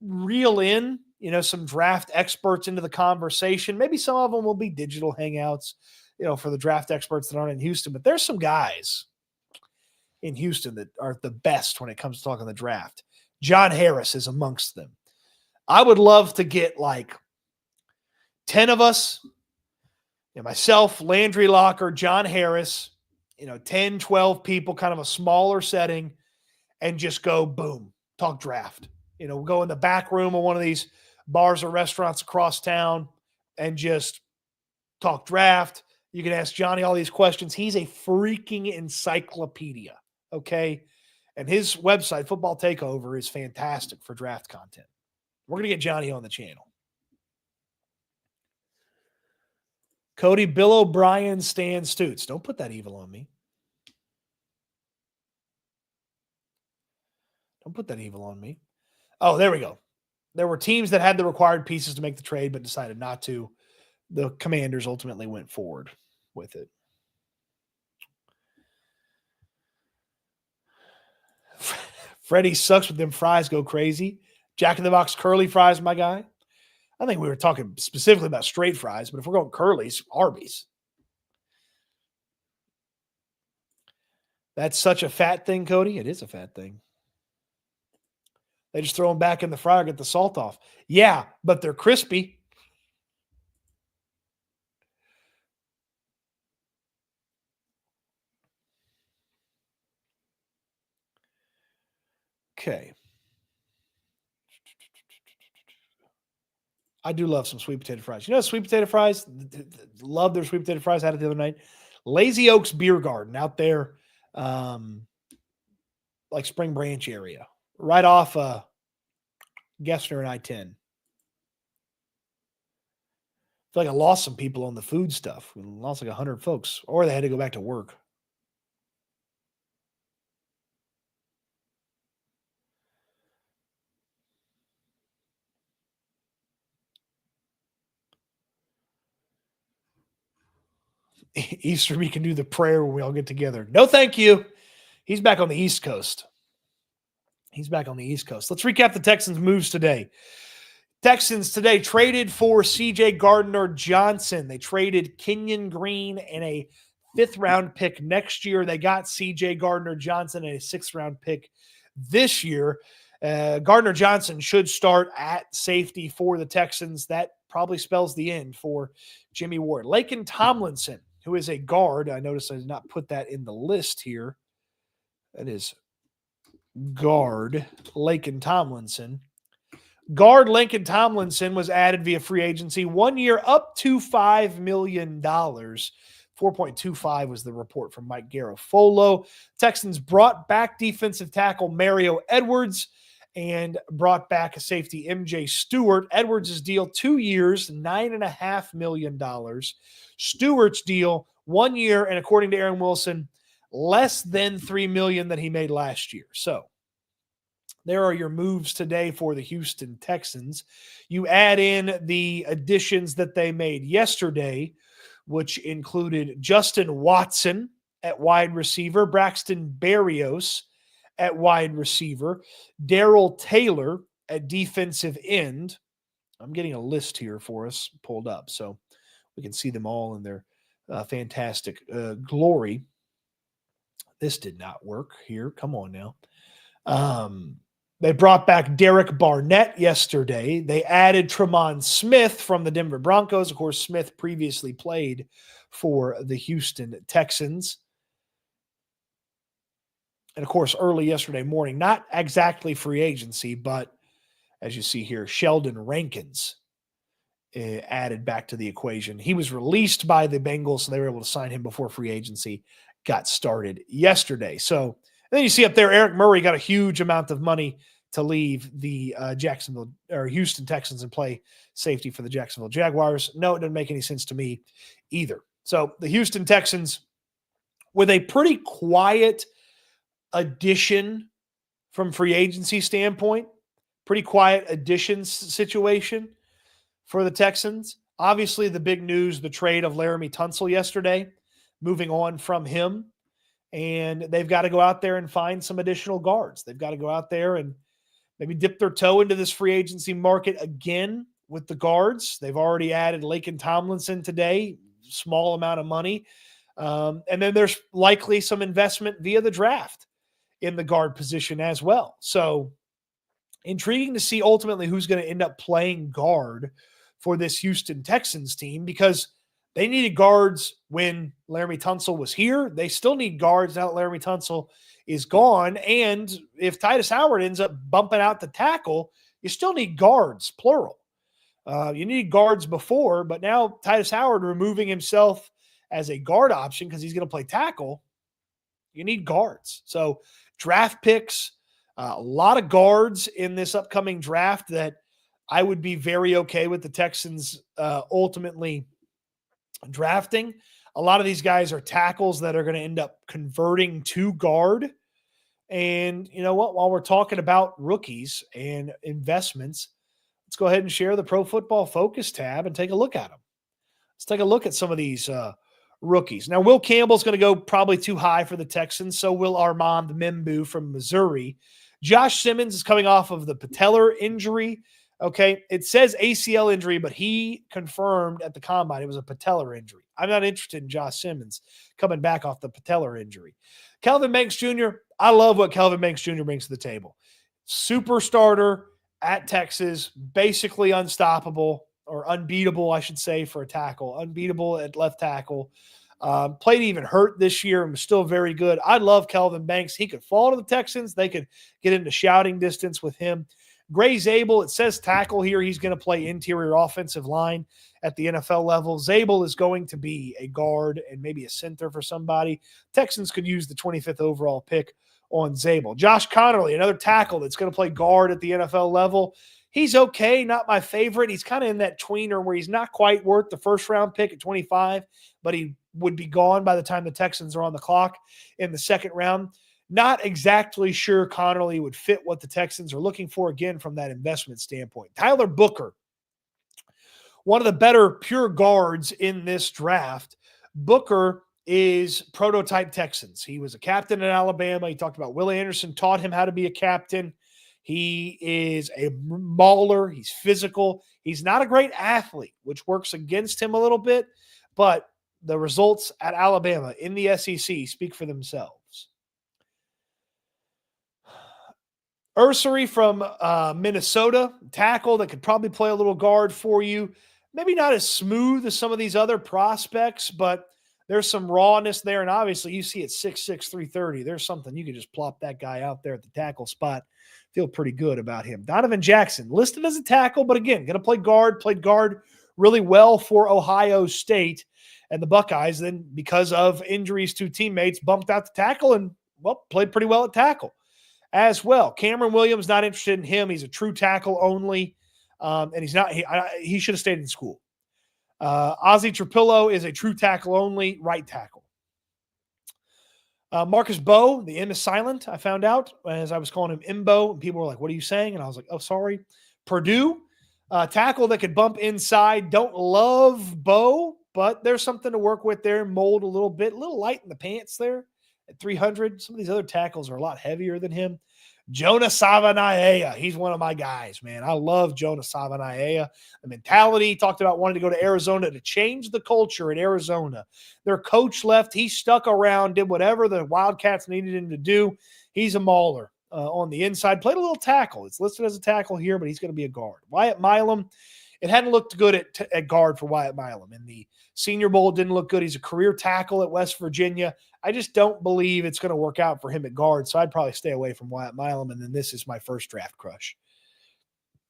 Reel in, some draft experts into the conversation. Maybe some of them will be digital hangouts, for the draft experts that aren't in Houston. But there's some guys in Houston that are the best when it comes to talking the draft. John Harris is amongst them. I would love to get like 10 of us, myself, Landry Locker, John Harris, 10, 12 people, kind of a smaller setting, and just go boom, talk draft. We'll go in the back room of one of these bars or restaurants across town and just talk draft, You can ask Johnny all these questions. He's a freaking encyclopedia, okay? And his website, Football Takeover, is fantastic for draft content. We're going to get Johnny on the channel. Cody, Bill O'Brien, Stan Stoots. Don't put that evil on me. Don't put that evil on me. Oh, there we go. There were teams that had the required pieces to make the trade but decided not to. The Commanders ultimately went forward with it. Freddie sucks with them fries go crazy. Jack in the Box curly fries, my guy. I think we were talking specifically about straight fries, but if we're going curlies, Arby's. That's such a fat thing, Cody. It is a fat thing. They just throw them back in the fryer, get the salt off. Yeah, but they're crispy. Okay. I do love some sweet potato fries. You know, sweet potato fries, love their sweet potato fries. Had it the other night. Lazy Oaks Beer Garden out there, like Spring Branch area, right off Gessner and I-10. I feel like I lost some people on the food stuff. We lost like 100 folks, or they had to go back to work. Easter, we can do the prayer when we all get together. No, thank you. He's back on the East Coast. Let's recap the Texans' moves today. Texans today traded for C.J. Gardner-Johnson. They traded Kenyon Green and a 5th-round pick next year. They got C.J. Gardner-Johnson and a 6th-round pick this year. Gardner-Johnson should start at safety for the Texans. That probably spells the end for Jimmy Ward. Laken Tomlinson, who is a guard. I noticed I did not put that in the list here. That is guard Laken Tomlinson. Guard Laken Tomlinson was added via free agency, 1 year up to $5 million. 4.25 was the report from Mike Garofolo. Texans brought back defensive tackle Mario Edwards and brought back a safety MJ Stewart. Edwards' deal 2 years, $9.5 million. Stewart's deal 1 year, and according to Aaron Wilson, less than $3 million that he made last year. So there are your moves today for the Houston Texans. You add in the additions that they made yesterday, which included Justin Watson at wide receiver, Braxton Berrios at wide receiver, Darrell Taylor at defensive end. I'm getting a list here for us pulled up so we can see them all in their fantastic glory. This did not work here. Come on now. They brought back Derek Barnett yesterday. They added Tremont Smith from the Denver Broncos. Of course, Smith previously played for the Houston Texans. And, of course, early yesterday morning, not exactly free agency, but as you see here, Sheldon Rankins added back to the equation. He was released by the Bengals, so they were able to sign him before free agency got started yesterday. So and then you see up there, Eric Murray got a huge amount of money to leave the Houston Texans and play safety for the Jacksonville Jaguars. No, it doesn't make any sense to me either. So the Houston Texans, with a pretty quiet addition from free agency standpoint, pretty quiet additions situation for the Texans. Obviously, the big news, the trade of Laremy Tunsil yesterday, moving on from him. And they've got to go out there and find some additional guards. They've got to go out there and maybe dip their toe into this free agency market again with the guards. They've already added Laken Tomlinson today, small amount of money. And then there's likely some investment via the draft in the guard position as well. So intriguing to see ultimately who's going to end up playing guard for this Houston Texans team, because they needed guards when Laremy Tunsil was here. They still need guards now that Laremy Tunsil is gone. And if Titus Howard ends up bumping out the tackle, you still need guards, plural. You need guards before, but now Titus Howard removing himself as a guard option because he's going to play tackle, you need guards. So draft picks, a lot of guards in this upcoming draft that I would be very okay with the Texans ultimately drafting. A lot of these guys are tackles that are going to end up converting to guard. And you know what? While we're talking about rookies and investments, let's go ahead and share the Pro Football Focus tab and take a look at them. Let's take a look at some of these rookies. Now, Will Campbell's going to go probably too high for the Texans. So will Armand Membu from Missouri. Josh Simmons is coming off of the patellar injury. Okay, it says ACL injury, but he confirmed at the combine it was a patellar injury. I'm not interested in Josh Simmons coming back off the patellar injury. Kelvin Banks Jr., I love what Kelvin Banks Jr. brings to the table. Super starter at Texas, basically unstoppable or unbeatable, I should say, for a tackle. Unbeatable at left tackle. Played even hurt this year and was still very good. I love Kelvin Banks. He could fall to the Texans. They could get into shouting distance with him. Gray Zabel, it says tackle here. He's going to play interior offensive line at the NFL level. Zabel is going to be a guard and maybe a center for somebody. Texans could use the 25th overall pick on Zabel. Josh Connerly, another tackle that's going to play guard at the NFL level. He's okay, not my favorite. He's kind of in that tweener where he's not quite worth the first-round pick at 25, but he would be gone by the time the Texans are on the clock in the second round. Not exactly sure Connerly would fit what the Texans are looking for, again, from that investment standpoint. Tyler Booker, one of the better pure guards in this draft. Booker is prototype Texans. He was a captain at Alabama. He talked about Willie Anderson taught him how to be a captain. He is a mauler. He's physical. He's not a great athlete, which works against him a little bit, but the results at Alabama in the SEC speak for themselves. Ursary from Minnesota, tackle that could probably play a little guard for you. Maybe not as smooth as some of these other prospects, but there's some rawness there. And obviously you see at 6'6", 330, there's something you can just plop that guy out there at the tackle spot. Feel pretty good about him. Donovan Jackson, listed as a tackle, but again, going to play guard, played guard really well for Ohio State. And the Buckeyes then, because of injuries to teammates, bumped out the tackle and, well, played pretty well at tackle as well. Cameron Williams, not interested in him. He's a true tackle only, and he's not. He should have stayed in school. Ozzie Trapillo is a true tackle only, right tackle. Marcus Bowe, the M is silent, I found out, as I was calling him Imbo, and people were like, what are you saying? And I was like, oh, sorry. Purdue, tackle that could bump inside. Don't love Bowe, but there's something to work with there, mold a little bit, a little light in the pants there. At 300, some of these other tackles are a lot heavier than him. Jonah Savanaia, he's one of my guys, man. I love Jonah Savanaia. The mentality, talked about wanting to go to Arizona to change the culture in Arizona. Their coach left. He stuck around, did whatever the Wildcats needed him to do. He's a mauler on the inside. Played a little tackle. It's listed as a tackle here, but he's going to be a guard. Wyatt Milam, it hadn't looked good at guard for Wyatt Milam. In the Senior Bowl, it didn't look good. He's a career tackle at West Virginia. I just don't believe it's going to work out for him at guard, so I'd probably stay away from Wyatt Milam, and then this is my first draft crush.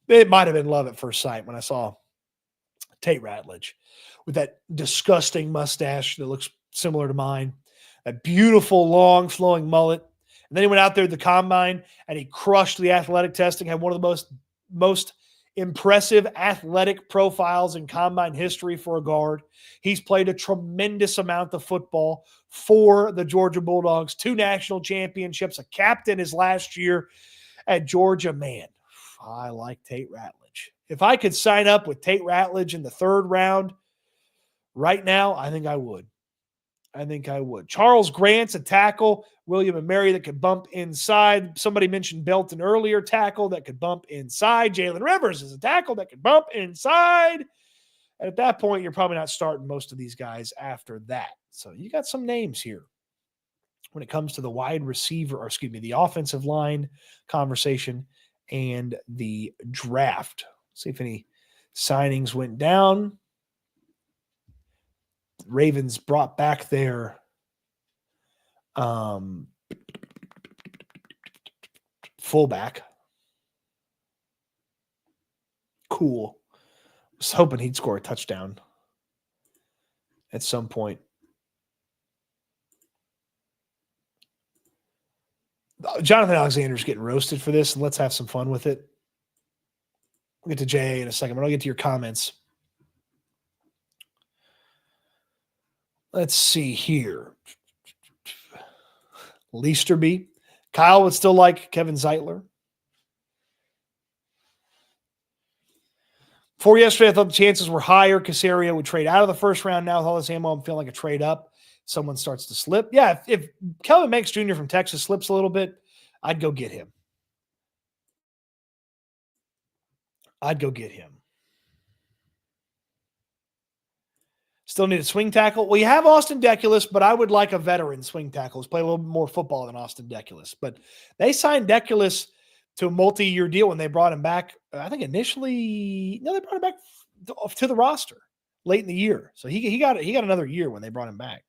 It might have been love at first sight when I saw Tate Ratledge with that disgusting mustache that looks similar to mine, that beautiful, long, flowing mullet. And then he went out there at the combine, and he crushed the athletic testing, had one of the most impressive athletic profiles in combine history for a guard. He's played a tremendous amount of football for the Georgia Bulldogs, 2 national championships, a captain his last year at Georgia. Man, I like Tate Ratledge. If I could sign up with Tate Ratledge in the 3rd round right now, I think I would. Charles Grant's a tackle. William and Mary that could bump inside. Somebody mentioned Belton earlier, tackle that could bump inside. Jalen Rivers is a tackle that could bump inside. And at that point, you're probably not starting most of these guys after that. So you got some names here when it comes to the wide receiver, or the offensive line conversation and the draft. See if any signings went down. Ravens brought back their fullback. Cool. Was hoping he'd score a touchdown at some point. Jonathan Alexander's getting roasted for this, and let's have some fun with it. We'll get to JA in a second, but I'll get to your comments. Let's see here. Leisterby. Kyle would still like Kevin Zeitler. Before yesterday, I thought the chances were higher. Caserio would trade out of the first round. Now with all this ammo, I'm feeling like a trade up. Someone starts to slip. Yeah, if Kelvin Banks Jr. from Texas slips a little bit, I'd go get him. Still need a swing tackle. Well, you have Austin Deculus, but I would like a veteran swing tackle who's played a little bit more football than Austin Deculus. But they signed Deculus to a multi-year deal when they brought him back. I think initially, no, they brought him back to the roster late in the year. So he got another year when they brought him back.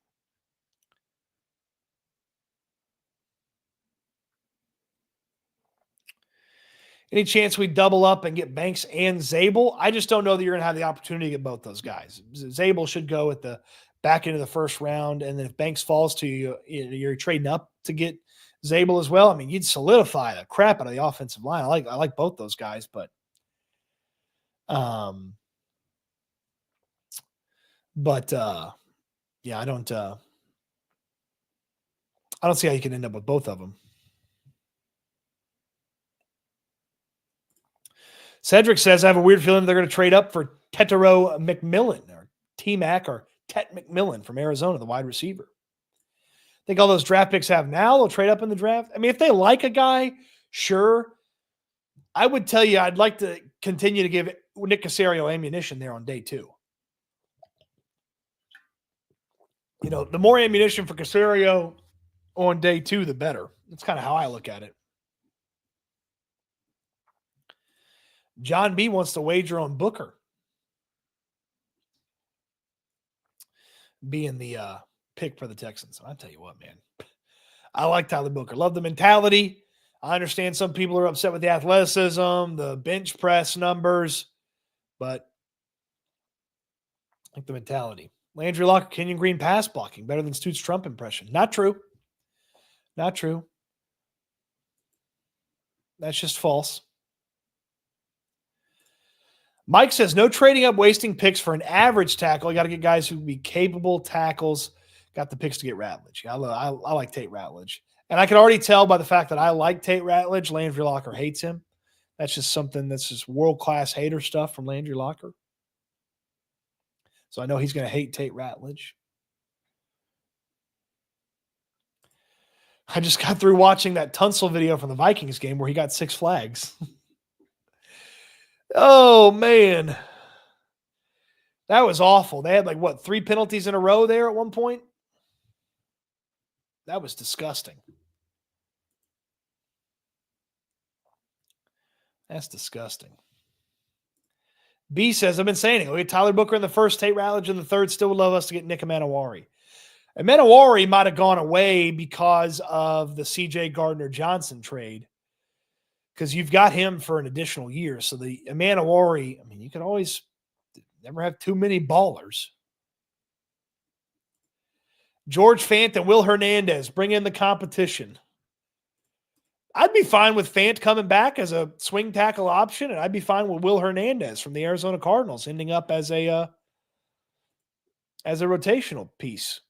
Any chance we double up and get Banks and Zabel? I just don't know that you're going to have the opportunity to get both those guys. Zabel should go at the back end of the first round, and then if Banks falls to you, you're trading up to get Zabel as well. I mean, you'd solidify the crap out of the offensive line. I like both those guys, but yeah, I don't see how you can end up with both of them. Cedric says, I have a weird feeling they're going to trade up for Tetero McMillan or T-Mac or Tet McMillan from Arizona, the wide receiver. I think all those draft picks have now, they'll trade up in the draft. I mean, if they like a guy, sure. I would tell you I'd like to continue to give Nick Caserio ammunition there on day 2. You know, the more ammunition for Caserio on day 2, the better. That's kind of how I look at it. John B wants to wager on Booker being the pick for the Texans. I'll tell you what, man. I like Tyler Booker. Love the mentality. I understand some people are upset with the athleticism, the bench press numbers, but I like the mentality. Landry Locker, Kenyon Green pass blocking, better than Stoots Trump impression. Not true. Not true. That's just false. Mike says, no trading up, wasting picks for an average tackle. You got to get guys who be capable tackles. Got the picks to get Ratledge. I like Tate Ratledge. And I can already tell by the fact that I like Tate Ratledge, Landry Locker hates him. That's just something that's just world-class hater stuff from Landry Locker. So I know he's going to hate Tate Ratledge. I just got through watching that Tunsil video from the Vikings game where he got 6 flags. Oh, man. That was awful. They had 3 penalties in a row there at one point? That was disgusting. That's disgusting. B says, I've been saying it. We had Tyler Booker in the first, Tate Ratledge in the third. Still would love us to get Nick Manawari. And Manawari might have gone away because of the C.J. Gardner-Johnson trade. Because you've got him for an additional year. So the Manawari, I mean, you can always never have too many ballers. George Fant and Will Hernandez bring in the competition. I'd be fine with Fant coming back as a swing tackle option, and I'd be fine with Will Hernandez from the Arizona Cardinals ending up as a rotational piece.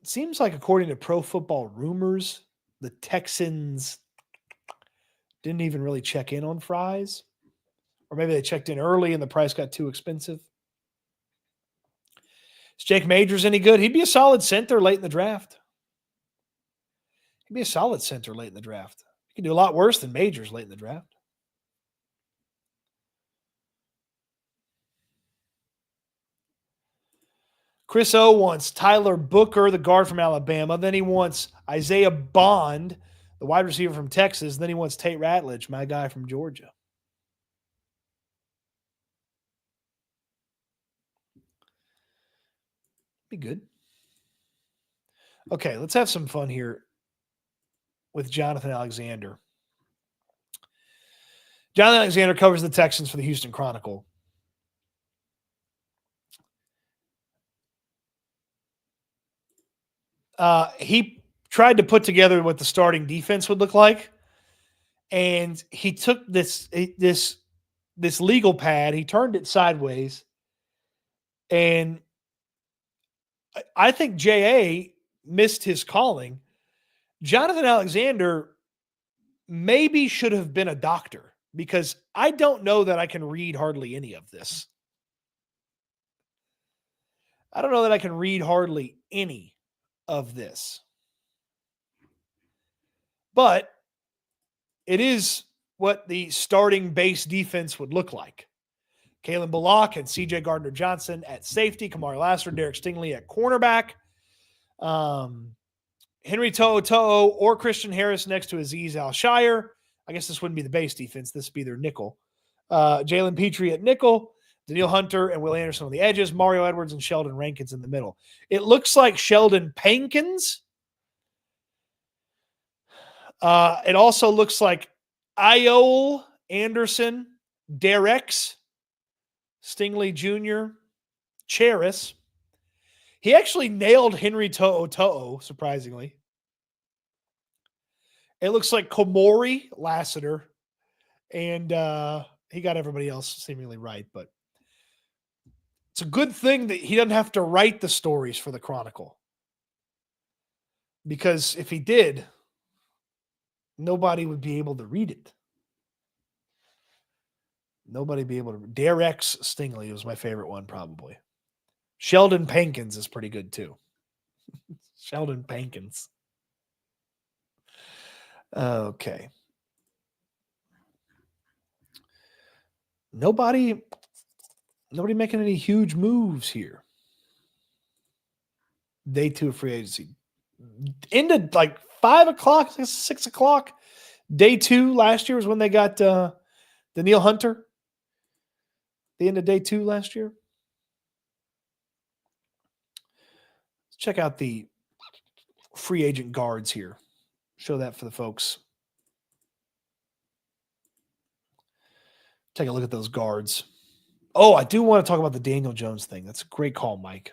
It seems like, according to Pro Football Rumors, the Texans didn't even really check in on Fries. Or maybe they checked in early and the price got too expensive. Is Jake Majors any good? He'd be a solid center late in the draft. He can do a lot worse than Majors late in the draft. Chris O wants Tyler Booker, the guard from Alabama. Then he wants Isaiah Bond, the wide receiver from Texas. Then he wants Tate Ratledge, my guy from Georgia. Be good. Okay, let's have some fun here with Jonathan Alexander. Jonathan Alexander covers the Texans for the Houston Chronicle. he tried to put together what the starting defense would look like, and he took this legal pad, he turned it sideways, and I think JA missed his calling. Jonathan Alexander maybe should have been a doctor, because I don't know that I can read hardly any of this. I don't know that I can read hardly any of this. But it is what the starting base defense would look like. Kalen Bullock and C.J. Gardner-Johnson at safety, Kamari Lassiter, Derek Stingley at cornerback, Henry To'oTo'o or Christian Harris next to Azeez Al-Shire. I guess this wouldn't be the base defense. This would be their nickel. Jalen Petrie at nickel, Daniil Hunter and Will Anderson on the edges, Mario Edwards and Sheldon Rankins in the middle. It looks like Sheldon Pankins. It also looks like Iole Anderson, Derex, Stingley Jr., Charis. He actually nailed Henry To'oTo'o, surprisingly. It looks like Kamari Lassiter, and he got everybody else seemingly right, but it's a good thing that he doesn't have to write the stories for the Chronicle, because if he did, nobody would be able to read it. Nobody would be able to. Derex Stingley was my favorite one, probably. Sheldon Pankins is pretty good, too. Sheldon Pankins. Okay. Nobody making any huge moves here. Day 2 of free agency. Ended like 5 o'clock, 6 o'clock. Day 2 last year was when they got Daniil Hunter. The end of day 2 last year. Let's check out the free agent guards here. Show that for the folks. Take a look at those guards. Oh, I do want to talk about the Daniel Jones thing. That's a great call, Mike.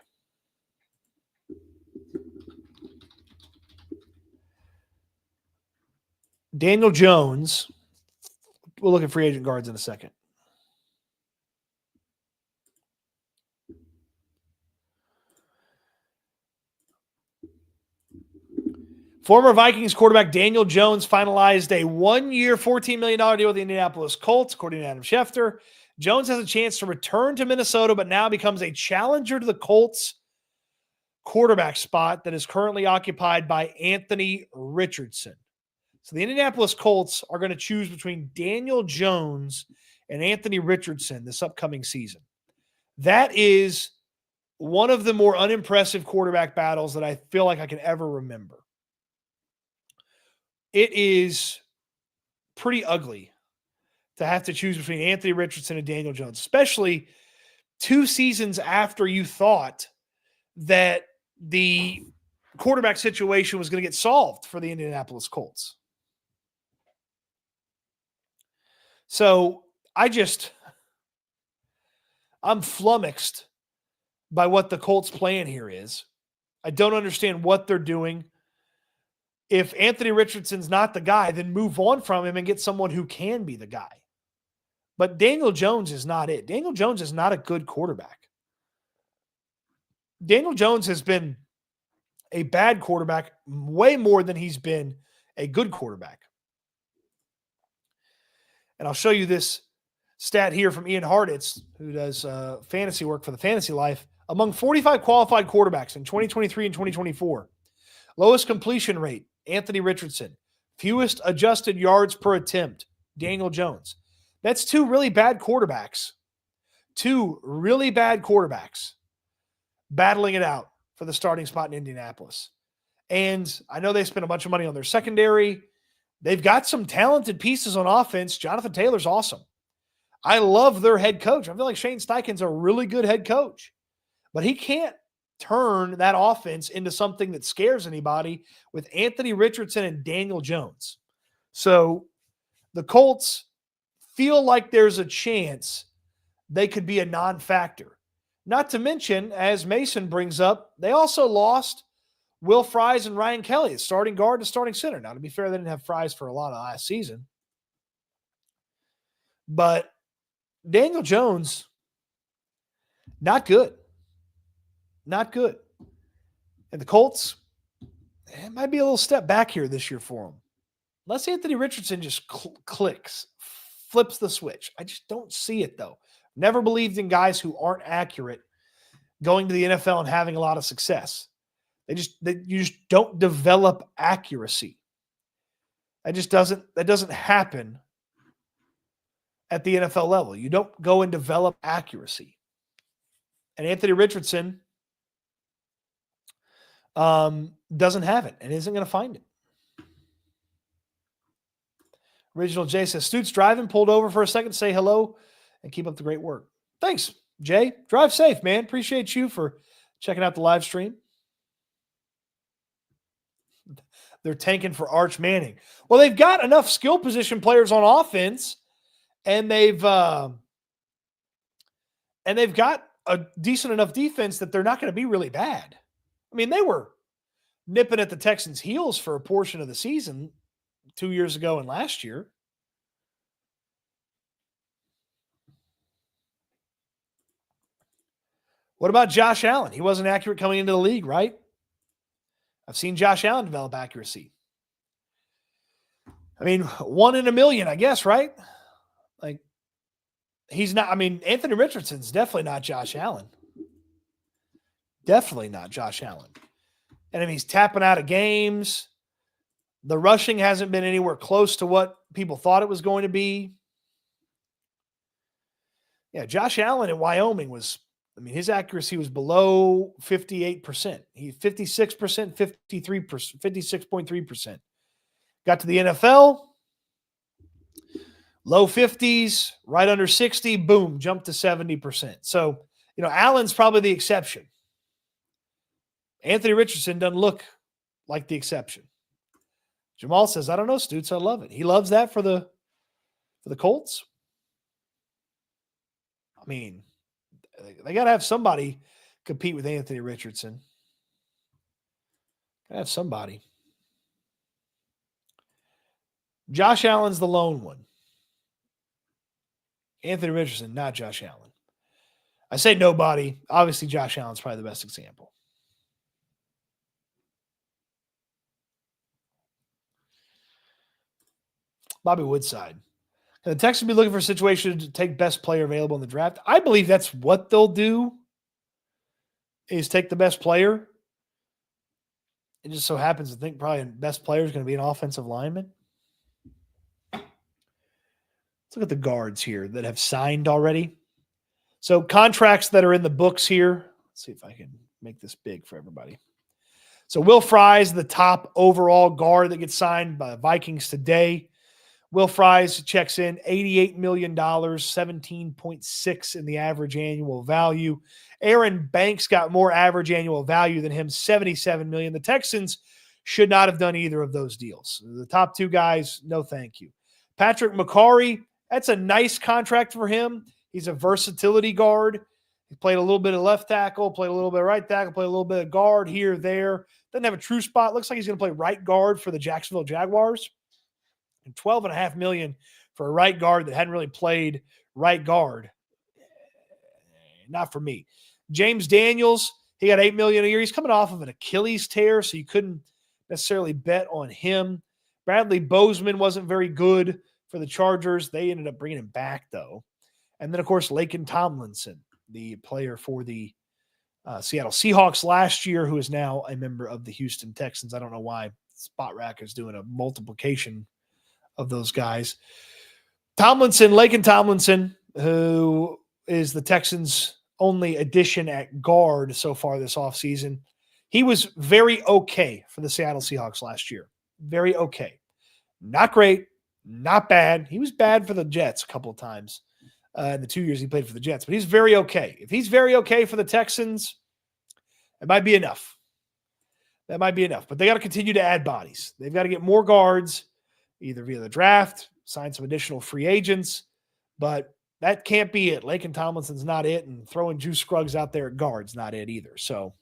Daniel Jones. We'll look at free agent guards in a second. Former Vikings quarterback Daniel Jones finalized a 1-year, $14 million deal with the Indianapolis Colts, according to Adam Schefter. Jones has a chance to return to Minnesota, but now becomes a challenger to the Colts quarterback spot that is currently occupied by Anthony Richardson. So the Indianapolis Colts are going to choose between Daniel Jones and Anthony Richardson this upcoming season. That is one of the more unimpressive quarterback battles that I feel like I can ever remember. It is pretty ugly to have to choose between Anthony Richardson and Daniel Jones, especially 2 seasons after you thought that the quarterback situation was going to get solved for the Indianapolis Colts. So I'm flummoxed by what the Colts' plan here is. I don't understand what they're doing. If Anthony Richardson's not the guy, then move on from him and get someone who can be the guy. But Daniel Jones is not it. Daniel Jones is not a good quarterback. Daniel Jones has been a bad quarterback way more than he's been a good quarterback. And I'll show you this stat here from Ian Harditz, who does fantasy work for the Fantasy Life. Among 45 qualified quarterbacks in 2023 and 2024, lowest completion rate, Anthony Richardson. Fewest adjusted yards per attempt, Daniel Jones. That's 2 really bad quarterbacks. 2 really bad quarterbacks battling it out for the starting spot in Indianapolis. And I know they spent a bunch of money on their secondary. They've got some talented pieces on offense. Jonathan Taylor's awesome. I love their head coach. I feel like Shane Steichen's a really good head coach. But he can't turn that offense into something that scares anybody with Anthony Richardson and Daniel Jones. So the Colts feel like there's a chance they could be a non-factor. Not to mention, as Mason brings up, they also lost Will Fries and Ryan Kelly, starting guard and starting center. Now, to be fair, they didn't have Fries for a lot of last season. But Daniel Jones, not good. Not good. And the Colts, it might be a little step back here this year for them. Unless Anthony Richardson just clicks, flips the switch. I just don't see it, though. Never believed in guys who aren't accurate going to the NFL and having a lot of success. You just don't develop accuracy. That doesn't happen at the NFL level. You don't go and develop accuracy. And Anthony Richardson doesn't have it and isn't going to find it. Original Jay says, Stoots driving, pulled over for a second to say hello and keep up the great work. Thanks, Jay. Drive safe, man. Appreciate you for checking out the live stream. They're tanking for Arch Manning. Well, they've got enough skill position players on offense, and they've got a decent enough defense that they're not going to be really bad. I mean, they were nipping at the Texans' heels for a portion of the season 2 years ago and last year. What about Josh Allen? He wasn't accurate coming into the league, right? I've seen Josh Allen develop accuracy. I mean, 1 in a million, I guess, right? Like, he's not, I mean, Anthony Richardson's definitely not Josh Allen. Definitely not Josh Allen. And I mean, he's tapping out of games. The rushing hasn't been anywhere close to what people thought it was going to be. Yeah, Josh Allen in Wyoming his accuracy was below 58%. He 56%, 53%, 56.3%. Got to the NFL, low 50s, right under 60, boom, jumped to 70%. So, Allen's probably the exception. Anthony Richardson doesn't look like the exception. Jamal says, I don't know, Stoots, I love it. He loves that for the Colts. I mean, they got to have somebody compete with Anthony Richardson. Got to have somebody. Josh Allen's the lone one. Anthony Richardson, not Josh Allen. I say nobody. Obviously, Josh Allen's probably the best example. Bobby Woodside. Can the Texans be looking for a situation to take best player available in the draft? I believe that's what they'll do, is take the best player. It just so happens to think probably the best player is going to be an offensive lineman. Let's look at the guards here that have signed already. So contracts that are in the books here. Let's see if I can make this big for everybody. So Will Fries, the top overall guard that gets signed by the Vikings today. Will Fries checks in $88 million, 17.6 in the average annual value. Aaron Banks got more average annual value than him, $77 million. The Texans should not have done either of those deals. The top two guys, no thank you. Patrick McCarry, that's a nice contract for him. He's a versatility guard. He played a little bit of left tackle, played a little bit of right tackle, played a little bit of guard here, there. Doesn't have a true spot. Looks like he's going to play right guard for the Jacksonville Jaguars. And $12.5 million for a right guard that hadn't really played right guard. Not for me. James Daniels, he got $8 million a year. He's coming off of an Achilles tear, so you couldn't necessarily bet on him. Bradley Bozeman wasn't very good for the Chargers. They ended up bringing him back, though. And then, of course, Laken Tomlinson, the player for the Seattle Seahawks last year, who is now a member of the Houston Texans. I don't know why Spot Rack is doing a multiplication of those guys. Laken Tomlinson, who is the Texans' only addition at guard so far this offseason. He was very okay for the Seattle Seahawks last year. Very okay. Not great, not bad. He was bad for the Jets a couple of times in the 2 years he played for the Jets, but he's very okay. If he's very okay for the Texans, it might be enough. That might be enough, but they got to continue to add bodies. They've got to get more guards, either via the draft, sign some additional free agents, but that can't be it. Laken Tomlinson's not it, and throwing Juice Scruggs out there at guard's not it either. So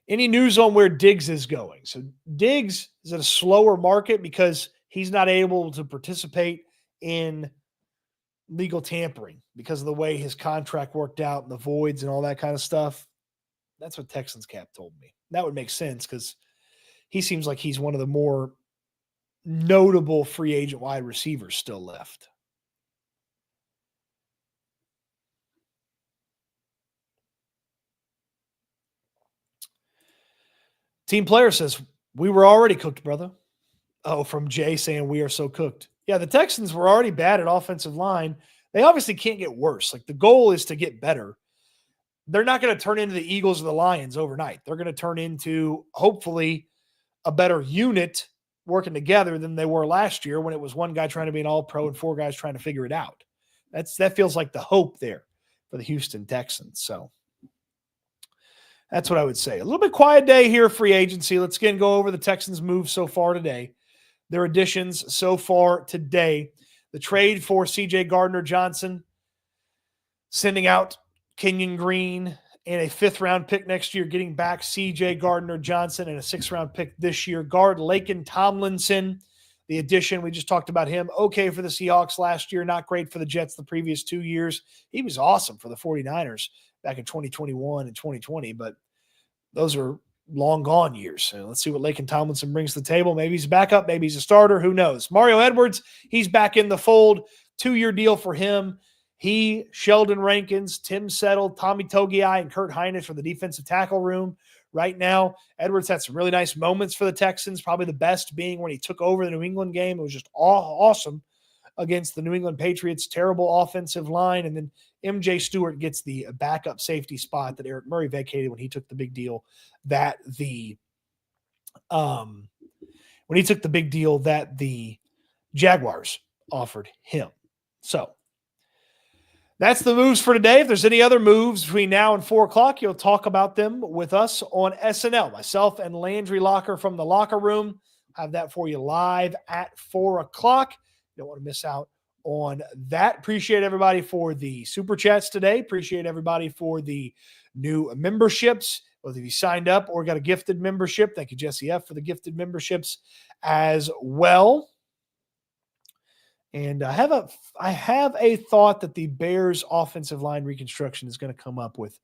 Any news on where Diggs is going? So Diggs is at a slower market because he's not able to participate in legal tampering because of the way his contract worked out and the voids and all that kind of stuff. That's what Texans Cap told me. That would make sense because he seems like he's one of the more notable free agent wide receivers still left. Team player says, we were already cooked, brother. Oh, from Jay saying we are so cooked. Yeah, the Texans were already bad at offensive line. They obviously can't get worse. Like the goal is to get better. They're not going to turn into the Eagles or the Lions overnight. They're going to turn into, hopefully, a better unit working together than they were last year when it was one guy trying to be an all-pro and 4 guys trying to figure it out. That feels like the hope there for the Houston Texans. So that's what I would say. A little bit quiet day here, free agency. Let's again go over the Texans' moves so far today. Their additions so far today. The trade for C.J. Gardner-Johnson, sending out Kenyon Green and a 5th-round pick next year, getting back C.J. Gardner-Johnson and a 6th-round pick this year. Guard Laken Tomlinson, the addition, we just talked about him. Okay for the Seahawks last year, not great for the Jets the previous 2 years. He was awesome for the 49ers back in 2021 and 2020, but those are long gone years. So let's see what Laken Tomlinson brings to the table. Maybe he's a backup, maybe he's a starter, who knows. Mario Edwards, he's back in the fold. 2-year deal for him. He, Sheldon Rankins, Tim Settle, Tommy Togiai, and Kurt Heinrich for the defensive tackle room. Right now, Edwards had some really nice moments for the Texans, probably the best being when he took over the New England game. It was just awesome against the New England Patriots' terrible offensive line. And then MJ Stewart gets the backup safety spot that Eric Murray vacated when he took the big deal that the Jaguars offered him. So that's the moves for today. If there's any other moves between now and 4 o'clock, you'll talk about them with us on SNL. Myself and Landry Locker from the Locker Room have that for you live at 4 o'clock. You don't want to miss out on that. Appreciate everybody for the super chats today. Appreciate everybody for the new memberships, whether you signed up or got a gifted membership. Thank you, Jesse F., for the gifted memberships as well. And I have a thought that the Bears offensive line reconstruction is going to come up with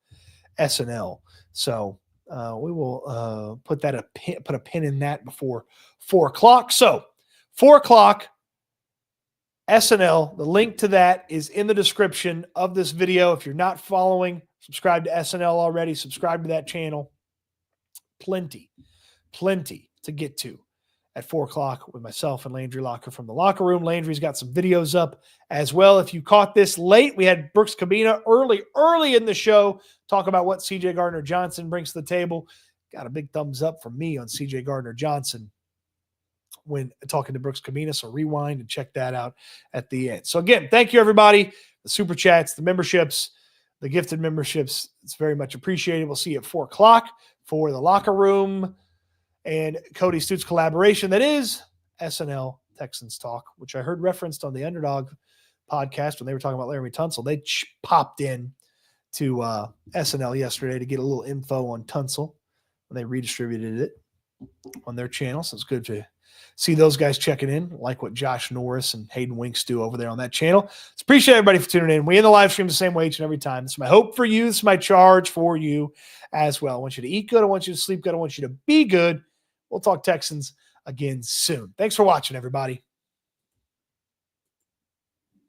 SNL. So we will put a pin in that before 4 o'clock. So 4 o'clock, SNL. The link to that is in the description of this video. If you're not following, subscribe to SNL already. Subscribe to that channel. Plenty to get to at 4 o'clock with myself and Landry Locker from the Locker Room. Landry's got some videos up as well. If you caught this late, we had Brooks Kabina early in the show talk about what C.J. Gardner-Johnson brings to the table. Got a big thumbs up from me on C.J. Gardner-Johnson when talking to Brooks Kabina, so rewind and check that out at the end. So again, thank you, everybody. The super chats, the memberships, the gifted memberships, it's very much appreciated. We'll see you at 4 o'clock for the Locker Room and Cody Stoots collaboration. That is SNL Texans Talk, which I heard referenced on the Underdog podcast when they were talking about Laremy Tunsil. They popped in to SNL yesterday to get a little info on Tunsil when they redistributed it on their channel. So it's good to see those guys checking in, like what Josh Norris and Hayden Winks do over there on that channel. So appreciate everybody for tuning in. We end the live stream the same way each and every time. This is my hope for you. This is my charge for you as well. I want you to eat good. I want you to sleep good. I want you to be good. We'll talk Texans again soon. Thanks for watching, everybody.